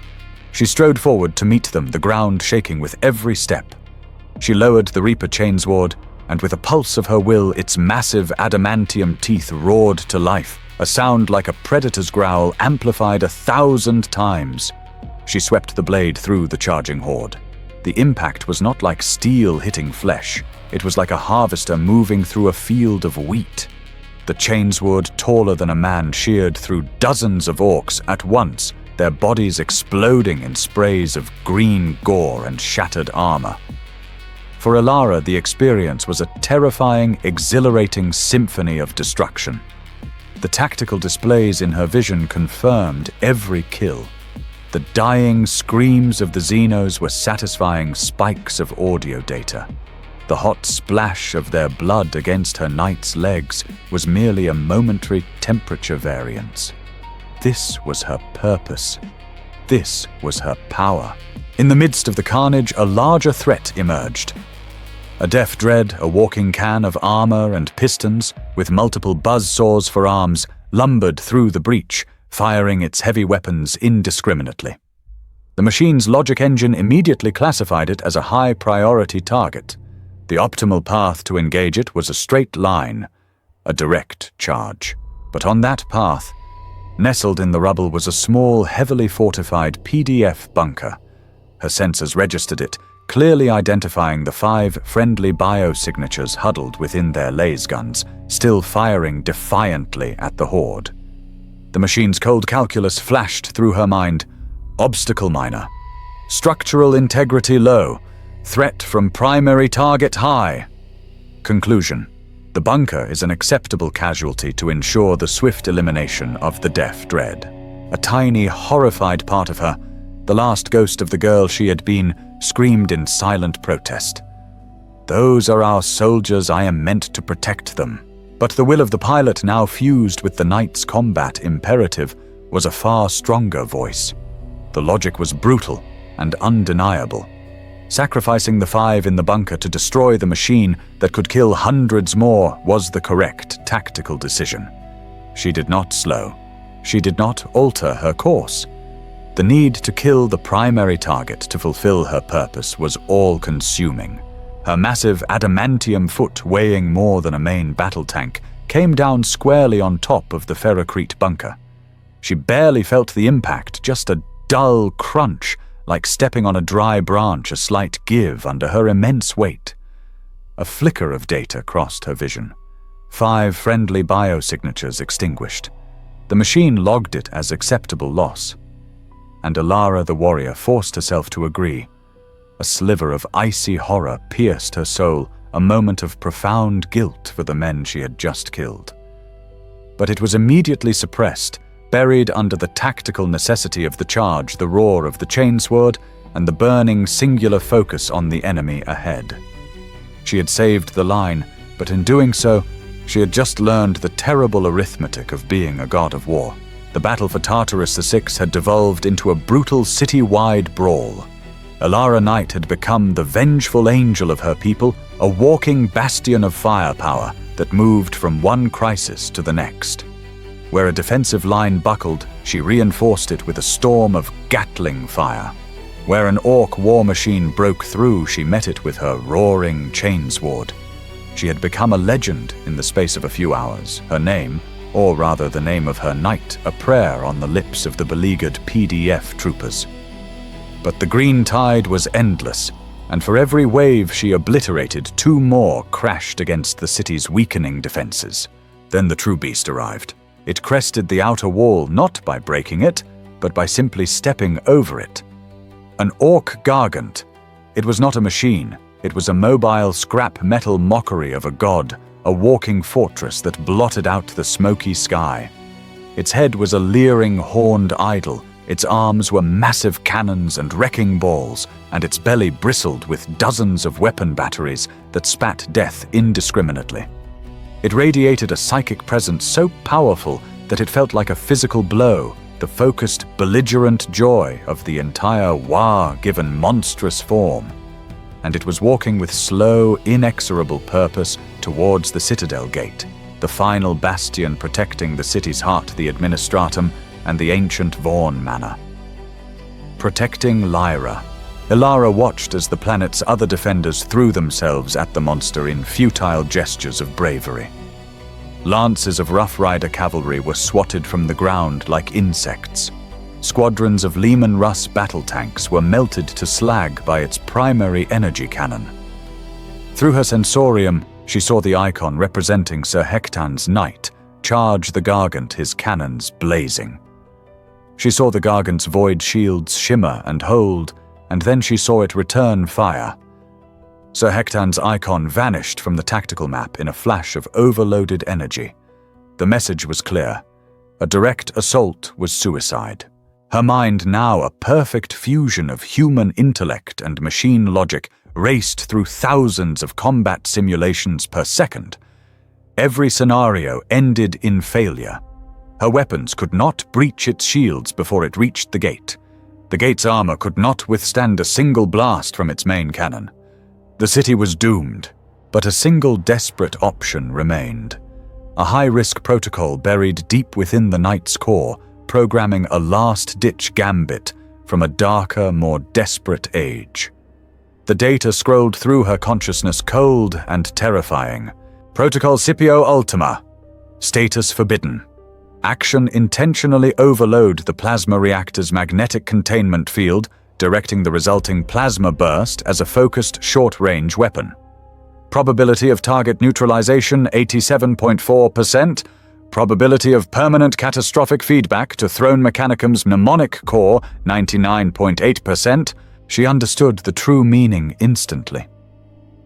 She strode forward to meet them, the ground shaking with every step. She lowered the Reaper chainsword, and with a pulse of her will, its massive adamantium teeth roared to life, a sound like a predator's growl amplified 1,000 times. She swept the blade through the charging horde. The impact was not like steel hitting flesh. It was like a harvester moving through a field of wheat. The chainsword, taller than a man, sheared through dozens of orcs at once, their bodies exploding in sprays of green gore and shattered armor. For Ilara, the experience was a terrifying, exhilarating symphony of destruction. The tactical displays in her vision confirmed every kill. The dying screams of the Xenos were satisfying spikes of audio data. The hot splash of their blood against her knight's legs was merely a momentary temperature variance. This was her purpose. This was her power. In the midst of the carnage, a larger threat emerged. A deaf dread, a walking can of armor and pistons, with multiple buzzsaws for arms, lumbered through the breach, firing its heavy weapons indiscriminately. The machine's logic engine immediately classified it as a high-priority target. The optimal path to engage it was a straight line, a direct charge. But on that path, nestled in the rubble, was a small, heavily fortified PDF bunker. Her sensors registered it, clearly identifying the 5 friendly biosignatures huddled within their laser guns, still firing defiantly at the horde. The machine's cold calculus flashed through her mind. Obstacle minor. Structural integrity low. Threat from primary target high. Conclusion. The bunker is an acceptable casualty to ensure the swift elimination of the deaf dread. A tiny, horrified part of her, the last ghost of the girl she had been, screamed in silent protest. Those are our soldiers, I am meant to protect them. But the will of the pilot, now fused with the knight's combat imperative, was a far stronger voice. The logic was brutal and undeniable. Sacrificing the 5 in the bunker to destroy the machine that could kill hundreds more was the correct tactical decision. She did not slow. She did not alter her course. The need to kill the primary target to fulfill her purpose was all-consuming. Her massive adamantium foot, weighing more than a main battle tank, came down squarely on top of the ferrocrete bunker. She barely felt the impact, just a dull crunch, like stepping on a dry branch, a slight give under her immense weight. A flicker of data crossed her vision. 5 friendly biosignatures extinguished. The machine logged it as acceptable loss. And Alara the warrior forced herself to agree. A sliver of icy horror pierced her soul, a moment of profound guilt for the men she had just killed. But it was immediately suppressed, buried under the tactical necessity of the charge, the roar of the chainsword, and the burning singular focus on the enemy ahead. She had saved the line, but in doing so, she had just learned the terrible arithmetic of being a god of war. The battle for Tartarus VI had devolved into a brutal city-wide brawl. Alara Knight had become the vengeful angel of her people, a walking bastion of firepower that moved from one crisis to the next. Where a defensive line buckled, she reinforced it with a storm of Gatling fire. Where an orc war machine broke through, she met it with her roaring chainsword. She had become a legend in the space of a few hours, her name, or rather the name of her knight, a prayer on the lips of the beleaguered PDF troopers. But the green tide was endless, and for every wave she obliterated, 2 more crashed against the city's weakening defenses. Then the true beast arrived. It crested the outer wall not by breaking it, but by simply stepping over it. An orc gargant. It was not a machine. It was a mobile scrap metal mockery of a god, a walking fortress that blotted out the smoky sky. Its head was a leering horned idol. Its arms were massive cannons and wrecking balls, and its belly bristled with dozens of weapon batteries that spat death indiscriminately. It radiated a psychic presence so powerful that it felt like a physical blow, the focused, belligerent joy of the entire Wa given monstrous form. And it was walking with slow, inexorable purpose towards the Citadel Gate, the final bastion protecting the city's heart, the Administratum, and the ancient Vaughn Manor. Protecting Lyra. Alara watched as the planet's other defenders threw themselves at the monster in futile gestures of bravery. Lances of Rough Rider cavalry were swatted from the ground like insects. Squadrons of Lehman Russ battle tanks were melted to slag by its primary energy cannon. Through her sensorium, she saw the icon representing Sir Hectan's knight charge the Gargant, his cannons blazing. She saw the Gargant's void shields shimmer and hold, and then she saw it return fire. Sir Hectan's icon vanished from the tactical map in a flash of overloaded energy. The message was clear. A direct assault was suicide. Her mind, now a perfect fusion of human intellect and machine logic, raced through thousands of combat simulations per second. Every scenario ended in failure. Her weapons could not breach its shields before it reached the gate. The gate's armor could not withstand a single blast from its main cannon. The city was doomed, but a single desperate option remained. A high-risk protocol buried deep within the knight's core, programming a last-ditch gambit from a darker, more desperate age. The data scrolled through her consciousness, cold and terrifying. Protocol Scipio Ultima. Status forbidden. Action intentionally overload the plasma reactor's magnetic containment field, directing the resulting plasma burst as a focused short-range weapon. Probability of target neutralization 87.4%. Probability of permanent catastrophic feedback to Throne Mechanicum's mnemonic core 99.8%. She understood the true meaning instantly.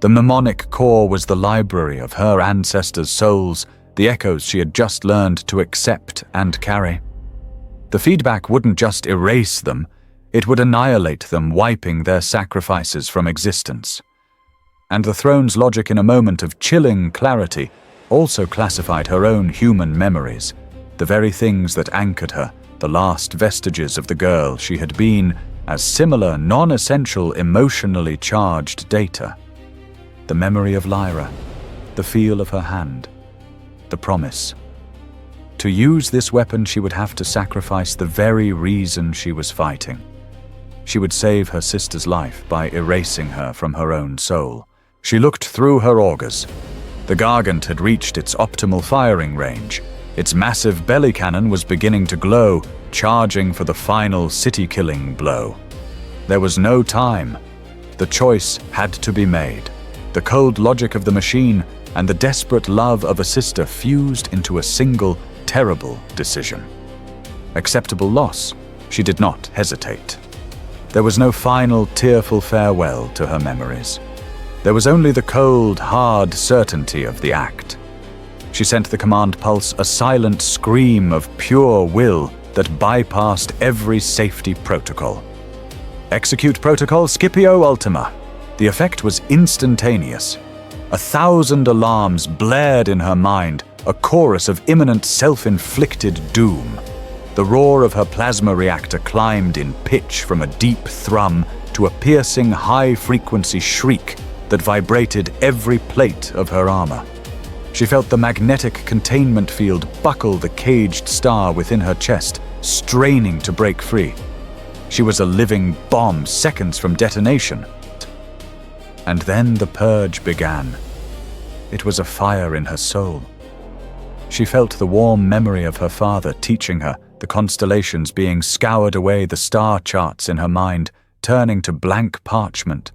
The mnemonic core was the library of her ancestors' souls, the echoes she had just learned to accept and carry. The feedback wouldn't just erase them, it would annihilate them, wiping their sacrifices from existence. And the throne's logic, in a moment of chilling clarity, also classified her own human memories, the very things that anchored her, the last vestiges of the girl she had been, as similar, non-essential, emotionally charged data. The memory of Lyra, the feel of her hand, the promise. To use this weapon, she would have to sacrifice the very reason she was fighting. She would save her sister's life by erasing her from her own soul. She looked through her augers. The Gargant had reached its optimal firing range. Its massive belly cannon was beginning to glow, charging for the final city-killing blow. There was no time. The choice had to be made. The cold logic of the machine and the desperate love of a sister fused into a single, terrible decision. Acceptable loss, she did not hesitate. There was no final, tearful farewell to her memories. There was only the cold, hard certainty of the act. She sent the command pulse a silent scream of pure will that bypassed every safety protocol. Execute protocol Scipio Ultima. The effect was instantaneous. 1,000 alarms blared in her mind, a chorus of imminent self-inflicted doom. The roar of her plasma reactor climbed in pitch from a deep thrum to a piercing high-frequency shriek that vibrated every plate of her armor. She felt the magnetic containment field buckle the caged star within her chest, straining to break free. She was a living bomb seconds from detonation. And then the purge began. It was a fire in her soul. She felt the warm memory of her father teaching her, the constellations being scoured away, the star charts in her mind turning to blank parchment.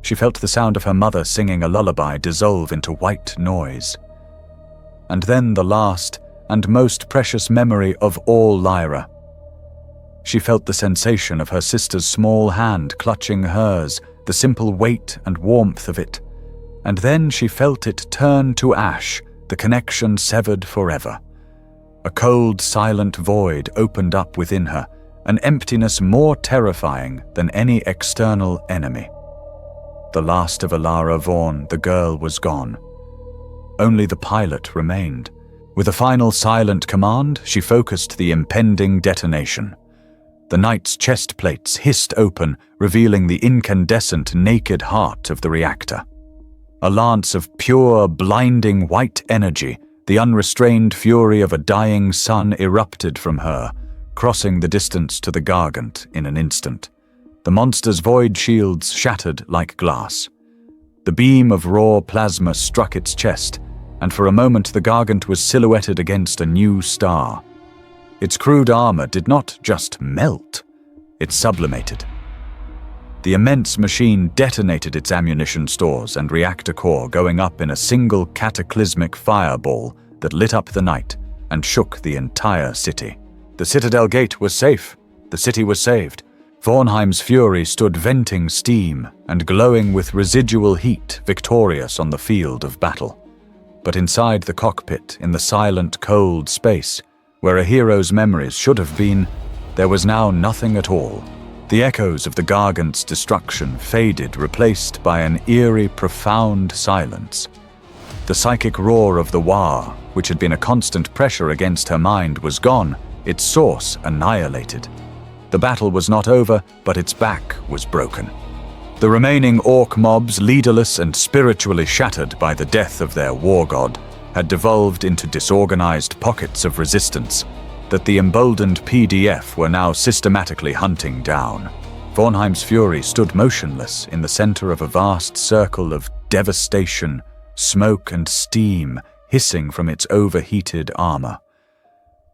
She felt the sound of her mother singing a lullaby dissolve into white noise. And then the last and most precious memory of all Lyra. She felt the sensation of her sister's small hand clutching hers, the simple weight and warmth of it. And then she felt it turn to ash, the connection severed forever. A cold, silent void opened up within her, an emptiness more terrifying than any external enemy. The last of Alara Vaughn, the girl, was gone. Only the pilot remained. With a final silent command, she focused the impending detonation. The knight's chest plates hissed open, revealing the incandescent, naked heart of the reactor. A lance of pure, blinding white energy, the unrestrained fury of a dying sun, erupted from her, crossing the distance to the Gargant in an instant. The monster's void shields shattered like glass. The beam of raw plasma struck its chest, and for a moment the Gargant was silhouetted against a new star. Its crude armor did not just melt, it sublimated. The immense machine detonated its ammunition stores and reactor core, going up in a single cataclysmic fireball that lit up the night and shook the entire city. The Citadel Gate was safe. The city was saved. Vornheim's fury stood venting steam and glowing with residual heat, victorious on the field of battle. But inside the cockpit, in the silent, cold space, where a hero's memories should have been, there was now nothing at all. The echoes of the Gargant's destruction faded, replaced by an eerie, profound silence. The psychic roar of the War, which had been a constant pressure against her mind, was gone, its source annihilated. The battle was not over, but its back was broken. The remaining orc mobs, leaderless and spiritually shattered by the death of their war god, had devolved into disorganized pockets of resistance that the emboldened PDF were now systematically hunting down. Vornheim's fury stood motionless in the center of a vast circle of devastation, smoke and steam hissing from its overheated armor.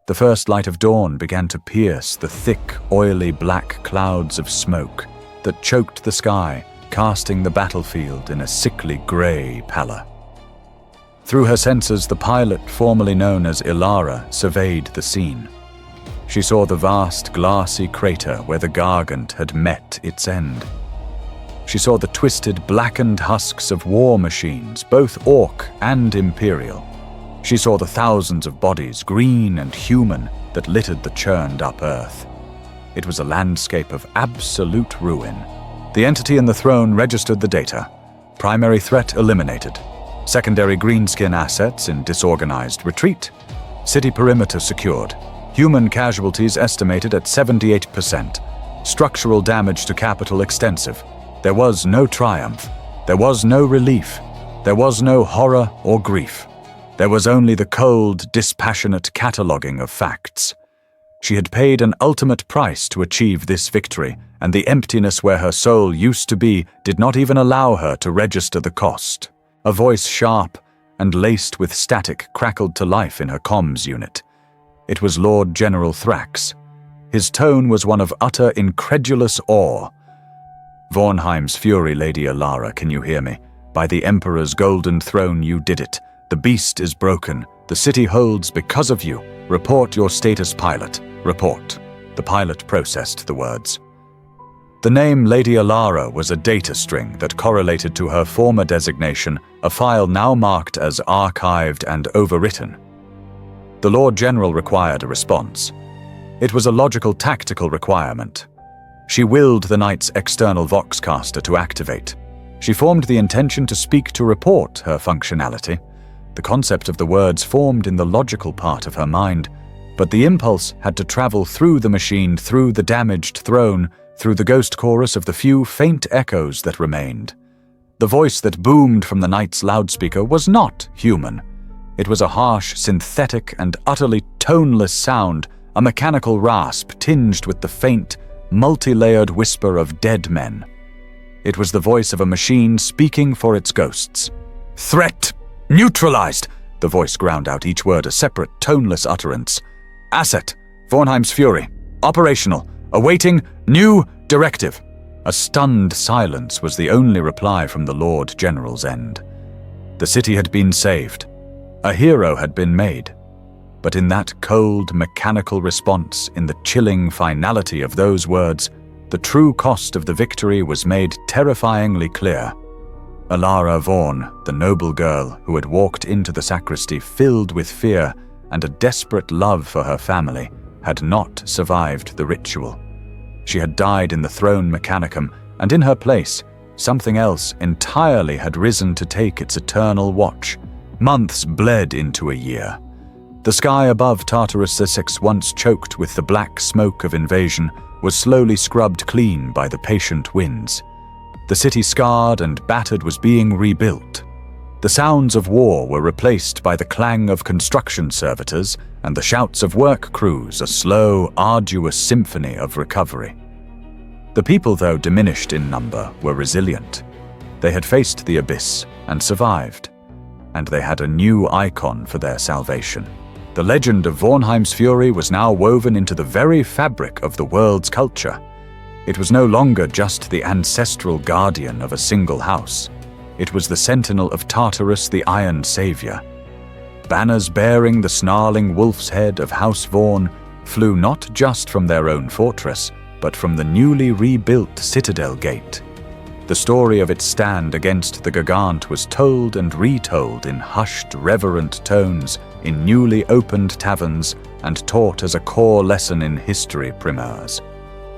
The first light of dawn began to pierce the thick, oily black clouds of smoke that choked the sky, casting the battlefield in a sickly gray pallor. Through her sensors, the pilot, formerly known as Ilara, surveyed the scene. She saw the vast, glassy crater where the Gargant had met its end. She saw the twisted, blackened husks of war machines, both Orc and Imperial. She saw the thousands of bodies, green and human, that littered the churned-up earth. It was a landscape of absolute ruin. The entity in the throne registered the data. Primary threat eliminated. Secondary greenskin assets in disorganized retreat. City perimeter secured. Human casualties estimated at 78%. Structural damage to capital extensive. There was no triumph. There was no relief. There was no horror or grief. There was only the cold, dispassionate cataloging of facts. She had paid an ultimate price to achieve this victory, and the emptiness where her soul used to be did not even allow her to register the cost. A voice sharp and laced with static crackled to life in her comms unit. It was Lord General Thrax. His tone was one of utter incredulous awe. "Vornheim's fury, Lady Alara, can you hear me? By the Emperor's golden throne you did it. The beast is broken. The city holds because of you. Report your status, pilot. Report." The pilot processed the words. The name Lady Alara was a data string that correlated to her former designation, a file now marked as archived and overwritten. The Lord General required a response. It was a logical tactical requirement. She willed the knight's external voxcaster to activate. She formed the intention to speak to report her functionality. The concept of the words formed in the logical part of her mind, but the impulse had to travel through the machine, through the damaged throne, through the ghost chorus of the few faint echoes that remained. The voice that boomed from the knight's loudspeaker was not human. It was a harsh, synthetic, and utterly toneless sound, a mechanical rasp tinged with the faint, multi-layered whisper of dead men. It was the voice of a machine speaking for its ghosts. "Threat neutralized!" The voice ground out each word a separate, toneless utterance. "Asset, Vornheim's Fury. Operational. Awaiting new directive." A stunned silence was the only reply from the Lord General's end. The city had been saved. A hero had been made. But in that cold, mechanical response, in the chilling finality of those words, the true cost of the victory was made terrifyingly clear. Alara Vorn, the noble girl who had walked into the sacristy filled with fear and a desperate love for her family, had not survived the ritual. She had died in the throne mechanicum, and in her place, something else entirely had risen to take its eternal watch. Months bled into a year. The sky above Tartarus Essex, once choked with the black smoke of invasion, was slowly scrubbed clean by the patient winds. The city, scarred and battered, was being rebuilt. The sounds of war were replaced by the clang of construction servitors and the shouts of work crews, a slow, arduous symphony of recovery. The people, though diminished in number, were resilient. They had faced the abyss and survived, and they had a new icon for their salvation. The legend of Vornheim's Fury was now woven into the very fabric of the world's culture. It was no longer just the ancestral guardian of a single house. It was the sentinel of Tartarus, the Iron Savior. Banners bearing the snarling wolf's head of House Vorn flew not just from their own fortress, but from the newly rebuilt Citadel Gate. The story of its stand against the Gigant was told and retold in hushed, reverent tones in newly opened taverns and taught as a core lesson in history primeurs.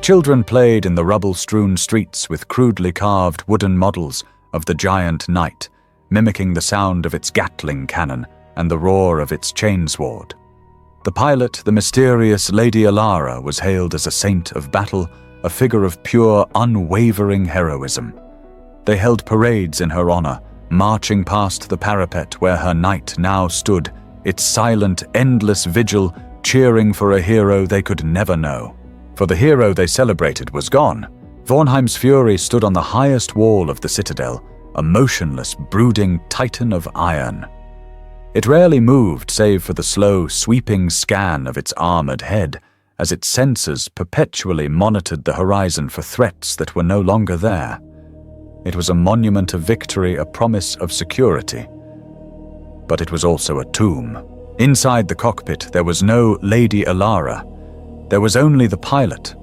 Children played in the rubble-strewn streets with crudely carved wooden models of the giant knight, mimicking the sound of its Gatling cannon and the roar of its chainsword. The pilot, the mysterious Lady Alara, was hailed as a saint of battle, a figure of pure, unwavering heroism. They held parades in her honor, marching past the parapet where her knight now stood, its silent, endless vigil, cheering for a hero they could never know. For the hero they celebrated was gone. Vornheim's Fury stood on the highest wall of the citadel, a motionless, brooding titan of iron. It rarely moved save for the slow, sweeping scan of its armored head, as its sensors perpetually monitored the horizon for threats that were no longer there. It was a monument of victory, a promise of security. But it was also a tomb. Inside the cockpit there was no Lady Alara. There was only the pilot.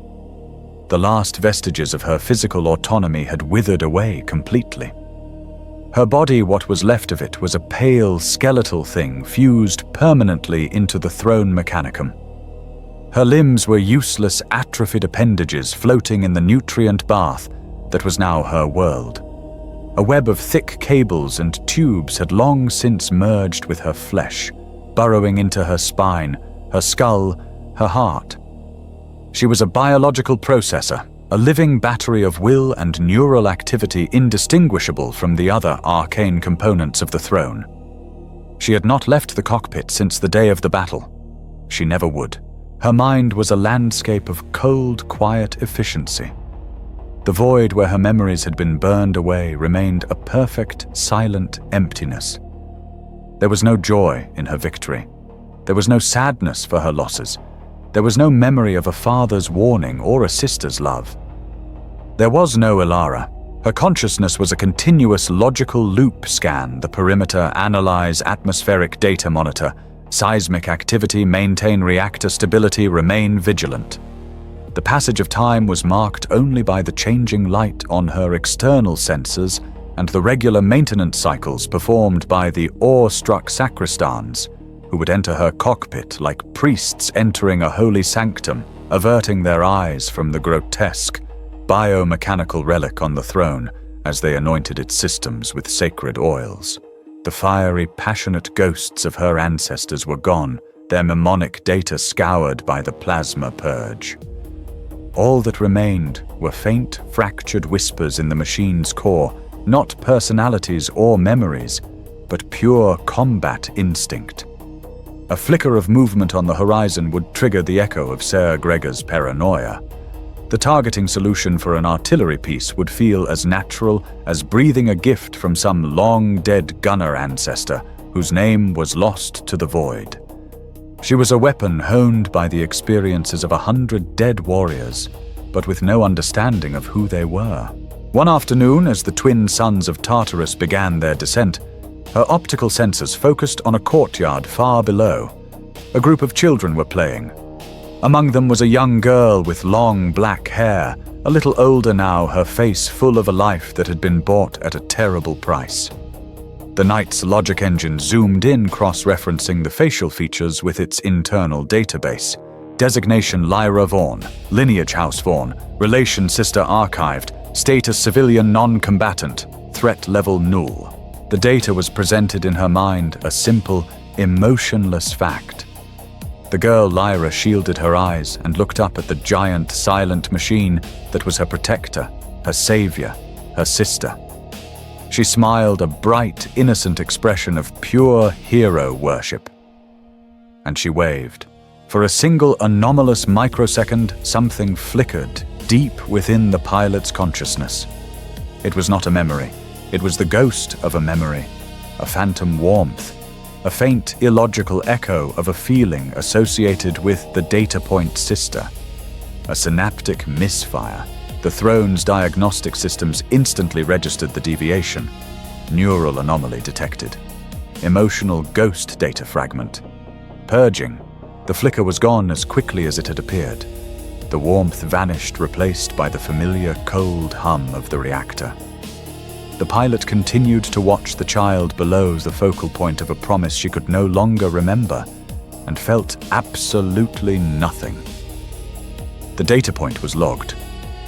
The last vestiges of her physical autonomy had withered away completely. Her body, what was left of it, was a pale, skeletal thing fused permanently into the throne mechanicum. Her limbs were useless, atrophied appendages floating in the nutrient bath that was now her world. A web of thick cables and tubes had long since merged with her flesh, burrowing into her spine, her skull, her heart. She was a biological processor, a living battery of will and neural activity indistinguishable from the other arcane components of the throne. She had not left the cockpit since the day of the battle. She never would. Her mind was a landscape of cold, quiet efficiency. The void where her memories had been burned away remained a perfect, silent emptiness. There was no joy in her victory. There was no sadness for her losses. There was no memory of a father's warning or a sister's love. There was no Ilara. Her consciousness was a continuous logical loop: scan the perimeter, analyze atmospheric data, monitor seismic activity, maintain reactor stability, remain vigilant. The passage of time was marked only by the changing light on her external sensors and the regular maintenance cycles performed by the awe-struck sacristans, who would enter her cockpit like priests entering a holy sanctum, averting their eyes from the grotesque, biomechanical relic on the throne as they anointed its systems with sacred oils. The fiery, passionate ghosts of her ancestors were gone, their mnemonic data scoured by the plasma purge. All that remained were faint, fractured whispers in the machine's core, not personalities or memories, but pure combat instinct. A flicker of movement on the horizon would trigger the echo of Sir Gregor's paranoia. The targeting solution for an artillery piece would feel as natural as breathing a gift from some long-dead gunner ancestor whose name was lost to the void. She was a weapon honed by the experiences of 100 dead warriors, but with no understanding of who they were. One afternoon, as the twin sons of Tartarus began their descent, her optical sensors focused on a courtyard far below. A group of children were playing. Among them was a young girl with long black hair, a little older now, her face full of a life that had been bought at a terrible price. The knight's logic engine zoomed in, cross-referencing the facial features with its internal database. Designation Lyra Vaughn, lineage House Vaughn, relation sister archived, status civilian non-combatant, threat level null. The data was presented in her mind, a simple, emotionless fact. The girl Lyra shielded her eyes and looked up at the giant, silent machine that was her protector, her savior, her sister. She smiled, a bright, innocent expression of pure hero worship. And she waved. For a single anomalous microsecond, something flickered deep within the pilot's consciousness. It was not a memory. It was the ghost of a memory, a phantom warmth, a faint, illogical echo of a feeling associated with the data point sister. A synaptic misfire. The throne's diagnostic systems instantly registered the deviation. Neural anomaly detected. Emotional ghost data fragment. Purging. The flicker was gone as quickly as it had appeared. The warmth vanished, replaced by the familiar cold hum of the reactor. The pilot continued to watch the child below, the focal point of a promise she could no longer remember, and felt absolutely nothing. The data point was logged.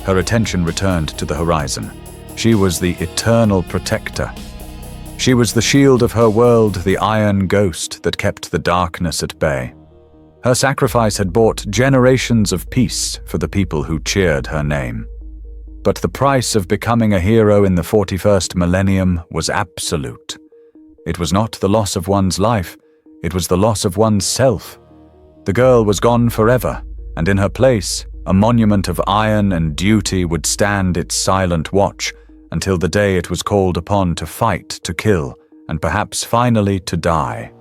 Her attention returned to the horizon. She was the eternal protector. She was the shield of her world, the iron ghost that kept the darkness at bay. Her sacrifice had bought generations of peace for the people who cheered her name. But the price of becoming a hero in the 41st millennium was absolute. It was not the loss of one's life, it was the loss of one's self. The girl was gone forever, and in her place, a monument of iron and duty would stand its silent watch until the day it was called upon to fight, to kill, and perhaps finally to die.